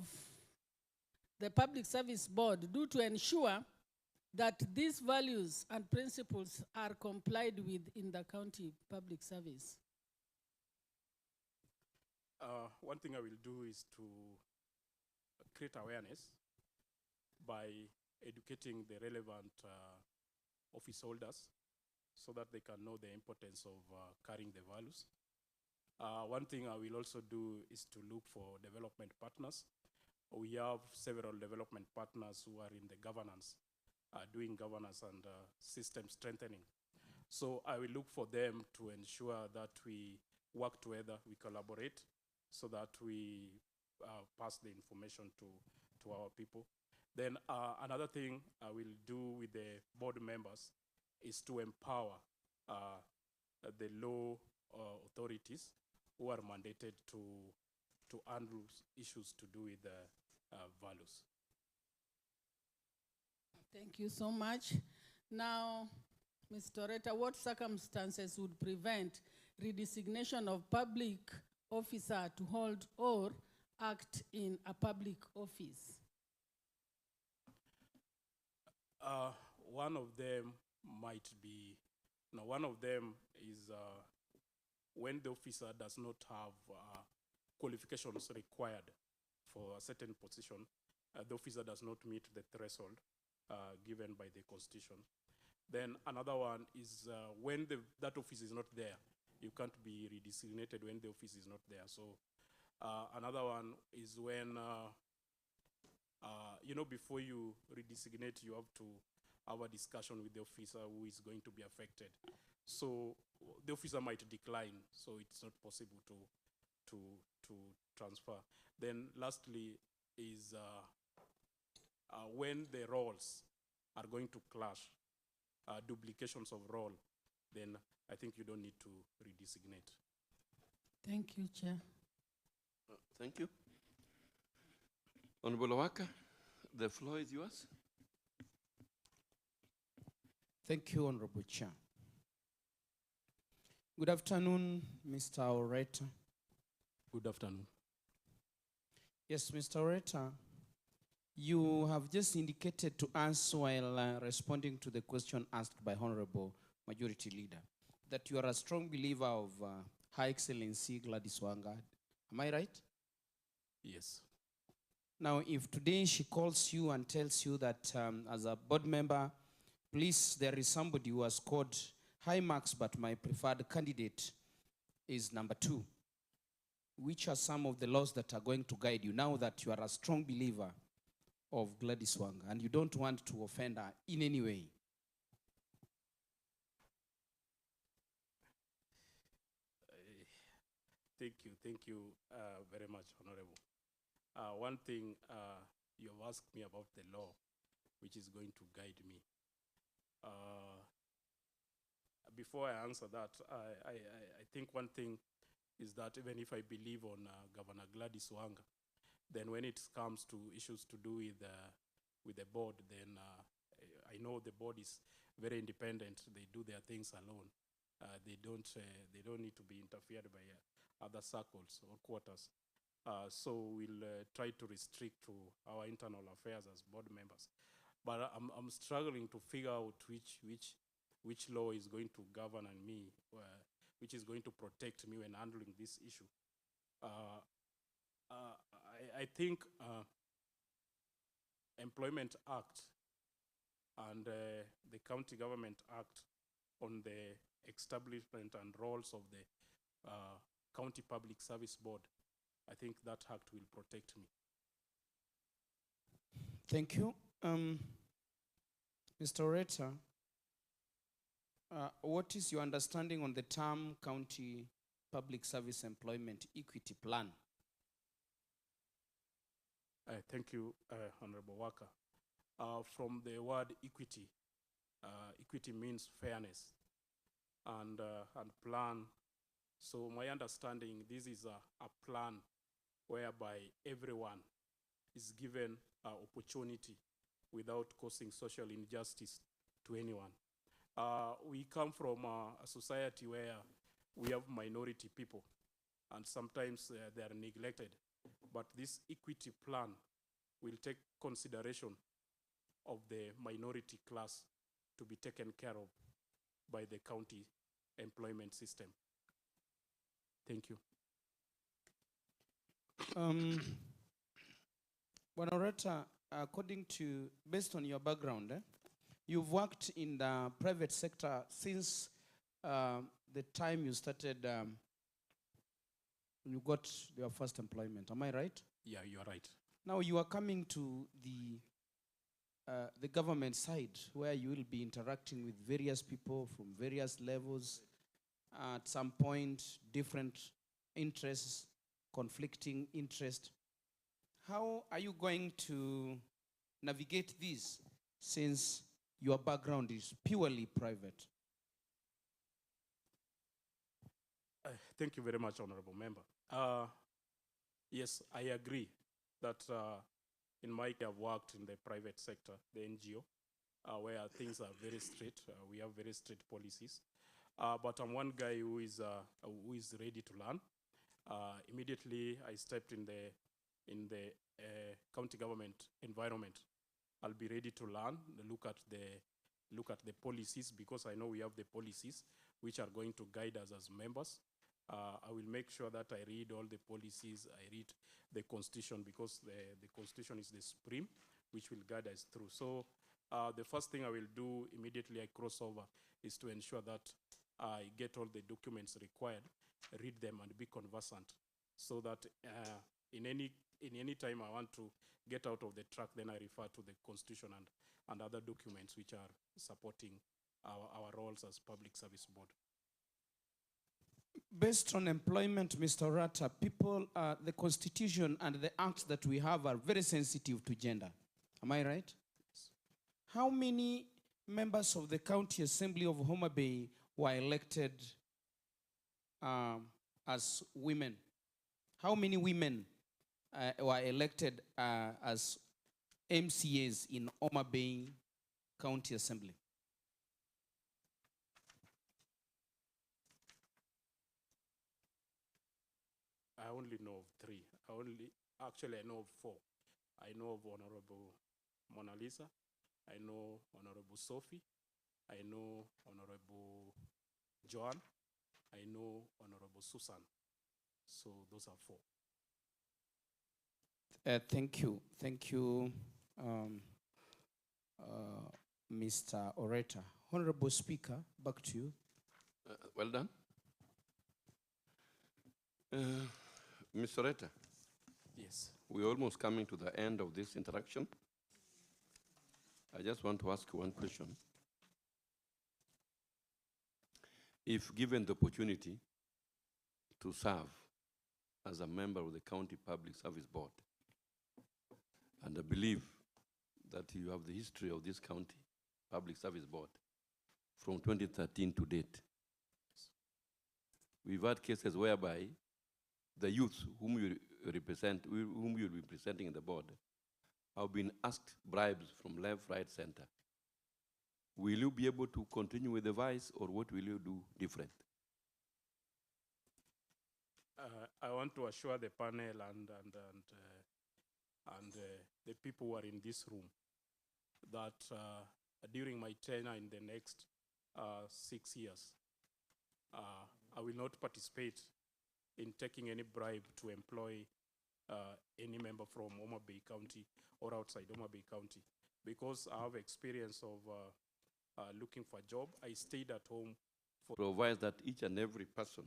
the Public Service Board do to ensure that these values and principles are complied with in the county public service? One thing I will do is to create awareness by educating the relevant office holders so that they can know the importance of carrying the values. One thing I will also do is to look for development partners. We have several development partners who are in the governance, doing governance and system strengthening. So I will look for them to ensure that we work together, we collaborate, so that we pass the information to our people. Then another thing I will do with the board members is to empower the law authorities who are mandated to handle issues to do with values. Thank you so much. Now, Mr. Reta, what circumstances would prevent redesignation of public officer to hold or act in a public office? One of them might be, no, one of them is when the officer does not have qualifications required for a certain position, the officer does not meet the threshold given by the Constitution. Then another one is when that office is not there, you can't be redesignated when the office is not there. So another one is when, before you redesignate, you have to have a discussion with the officer who is going to be affected. So the officer might decline, so it's not possible to transfer. Then lastly is when the roles are going to clash, duplications of role, then I think you don't need to redesignate. Thank you, Chair. Thank you. Honorable Waka, the floor is yours. Thank you, Honorable Chair. Good afternoon, Mr. Orator. Good afternoon. Yes, Mr. Orator, you have just indicated to us while responding to the question asked by Honorable Majority Leader that you are a strong believer of Her Excellency Gladys Wanga. Am I right? Yes. Now, if today she calls you and tells you that as a board member, please, there is somebody who has scored high marks, but my preferred candidate is number 2. Which are some of the laws that are going to guide you now that you are a strong believer of Gladys Wanga and you don't want to offend her in any way? Thank you very much, Honorable. One thing you have asked me about the law, which is going to guide me. Before I answer that, I think one thing is that even if I believe on Governor Gladys Wanga, then when it comes to issues to do with the board, then I know the board is very independent. They do their things alone. They don't need to be interfered by other circles or quarters. So we'll try to restrict to our internal affairs as board members. But I'm struggling to figure out which law is going to govern me, which is going to protect me when handling this issue. I think Employment Act and the County Government Act on the establishment and roles of the County Public Service Board, I think that act will protect me. Thank you. Mr. Orator, what is your understanding on the term County Public Service Employment Equity Plan? Thank you, Honorable Waka. From the word equity, equity means fairness and plan. So my understanding, this is a plan whereby everyone is given opportunity without causing social injustice to anyone. We come from a society where we have minority people, and sometimes they are neglected. But this equity plan will take consideration of the minority class to be taken care of by the county employment system. Thank you. Honorata, based on your background, you've worked in the private sector since the time you started, you got your first employment. Am I right? Yeah, you are right. Now you are coming to the government side where you will be interacting with various people from various levels. At some point, different interests, conflicting interest. How are you going to navigate this since your background is purely private? Thank you very much, Honorable Member. Yes, I agree that in my I've worked in the private sector, the NGO, where things are very strict. We have very strict policies. But I'm one guy who is ready to learn. Immediately, I stepped in the county government environment. I'll be ready to learn, look at the policies, because I know we have the policies which are going to guide us as members. I will make sure that I read all the policies, I read the Constitution, because the Constitution is the supreme, which will guide us through. So the first thing I will do immediately I cross over is to ensure that I get all the documents required, read them, and be conversant, so that in any time I want to get out of the track, then I refer to the Constitution and other documents which are supporting our roles as Public Service Board. Based on employment, Mr. Rata, people, the Constitution and the acts that we have are very sensitive to gender. Am I right? Yes. How many members of the County Assembly of Homa Bay were elected as women? How many women were elected as MCAs in Homa Bay County Assembly? I only know of three. Actually, I know of four. I know of Honorable Mona Lisa. I know Honorable Sophie. I know Honorable Joan. I know Honorable Susan. So those are four. Thank you. Thank you, Mr. Orator. Honorable Speaker, back to you. Well done. Mr. Orator, Yes. we're almost coming to the end of this interaction. I just want to ask you one question. If given the opportunity to serve as a member of the County Public Service Board, and I believe that you have the history of this County Public Service Board from 2013 to date, we've had cases whereby the youth whom you represent, whom you'll be presenting in the board, have been asked bribes from left, right, center. Will you be able to continue with the vice, or what will you do different? I want to assure the panel and the people who are in this room that during my tenure in the next 6 years, I will not participate in taking any bribe to employ any member from Homa Bay County or outside Homa Bay County, because I have experience of looking for a job. I stayed at home. Provides that each and every person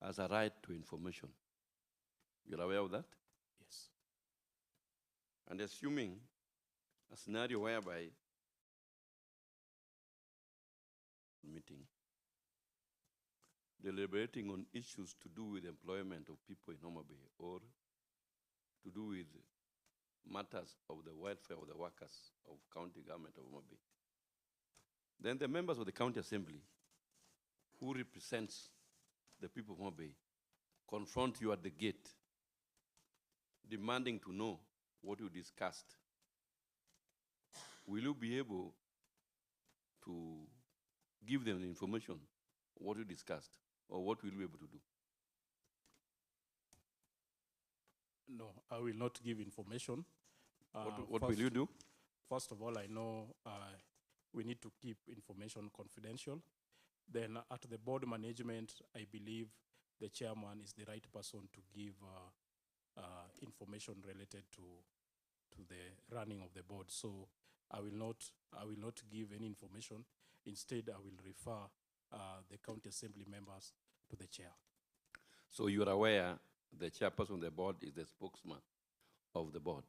has a right to information. You're aware of that? Yes. And assuming a scenario whereby meeting, deliberating on issues to do with employment of people in Homa Bay, or to do with matters of the welfare of the workers of county government of Homa Bay, then the members of the county assembly who represents the people of Homa Bay confront you at the gate, demanding to know what you discussed. Will you be able to give them the information, what you discussed, or what will you be able to do? No, I will not give information. What will you do? First of all, I know we need to keep information confidential. Then at the board management, I believe the chairman is the right person to give information related to the running of the board. So I will not give any information. Instead, I will refer the county assembly members to the chair. So you are aware the chairperson of the board is the spokesman of the board?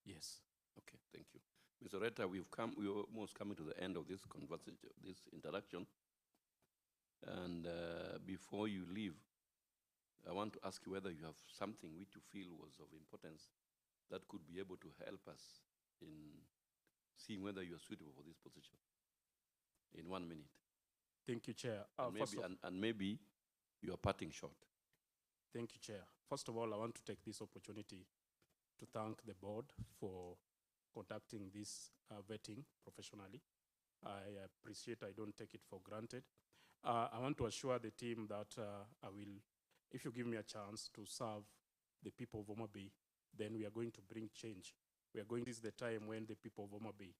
Yes. Okay, thank you. Mr. Reta, we're almost coming to the end of this conversation, this interaction. And before you leave, I want to ask you whether you have something which you feel was of importance that could be able to help us in seeing whether you are suitable for this position in 1 minute. Thank you, Chair. And maybe you are parting short. Thank you, Chair. First of all, I want to take this opportunity to thank the board for conducting this vetting professionally. I appreciate, I don't take it for granted. I want to assure the team that I will, if you give me a chance to serve the people of Homa Bay, then we are going to bring change. This is the time when the people of Homa Bay,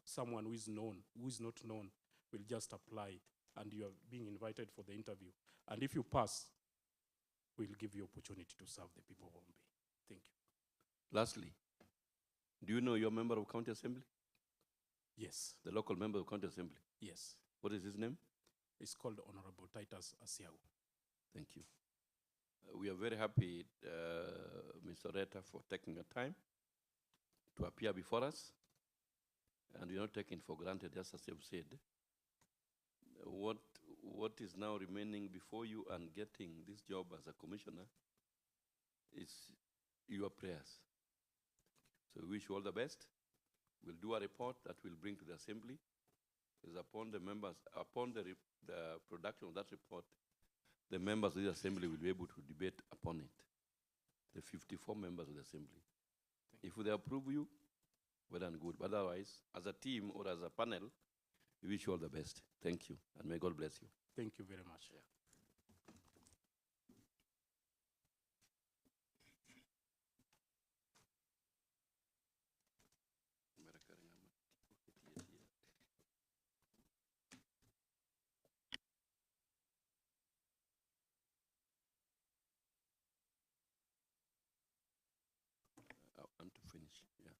someone who is known, who is not known, will just apply, and you are being invited for the interview. And if you pass, we'll give you opportunity to serve the people of Homa Bay. Thank you. Lastly, do you know your member of county assembly? Yes. The local member of county assembly? Yes. What is his name? It's called Honorable Titus Asiago. Thank you. We are very happy, Mr. Reta, for taking the time to appear before us. And we are not taking for granted, just as you've said. What is now remaining before you and getting this job as a commissioner is your prayers. So we wish you all the best. We'll do a report that we'll bring to the assembly. Is upon the members, upon the production of that report, the members of the assembly will be able to debate upon it. The 54 members of the assembly. If they approve you, well and good. But otherwise, as a team or as a panel, we wish you all the best. Thank you, and may God bless you. Thank you very much. Yeah. I want to finish. Yeah.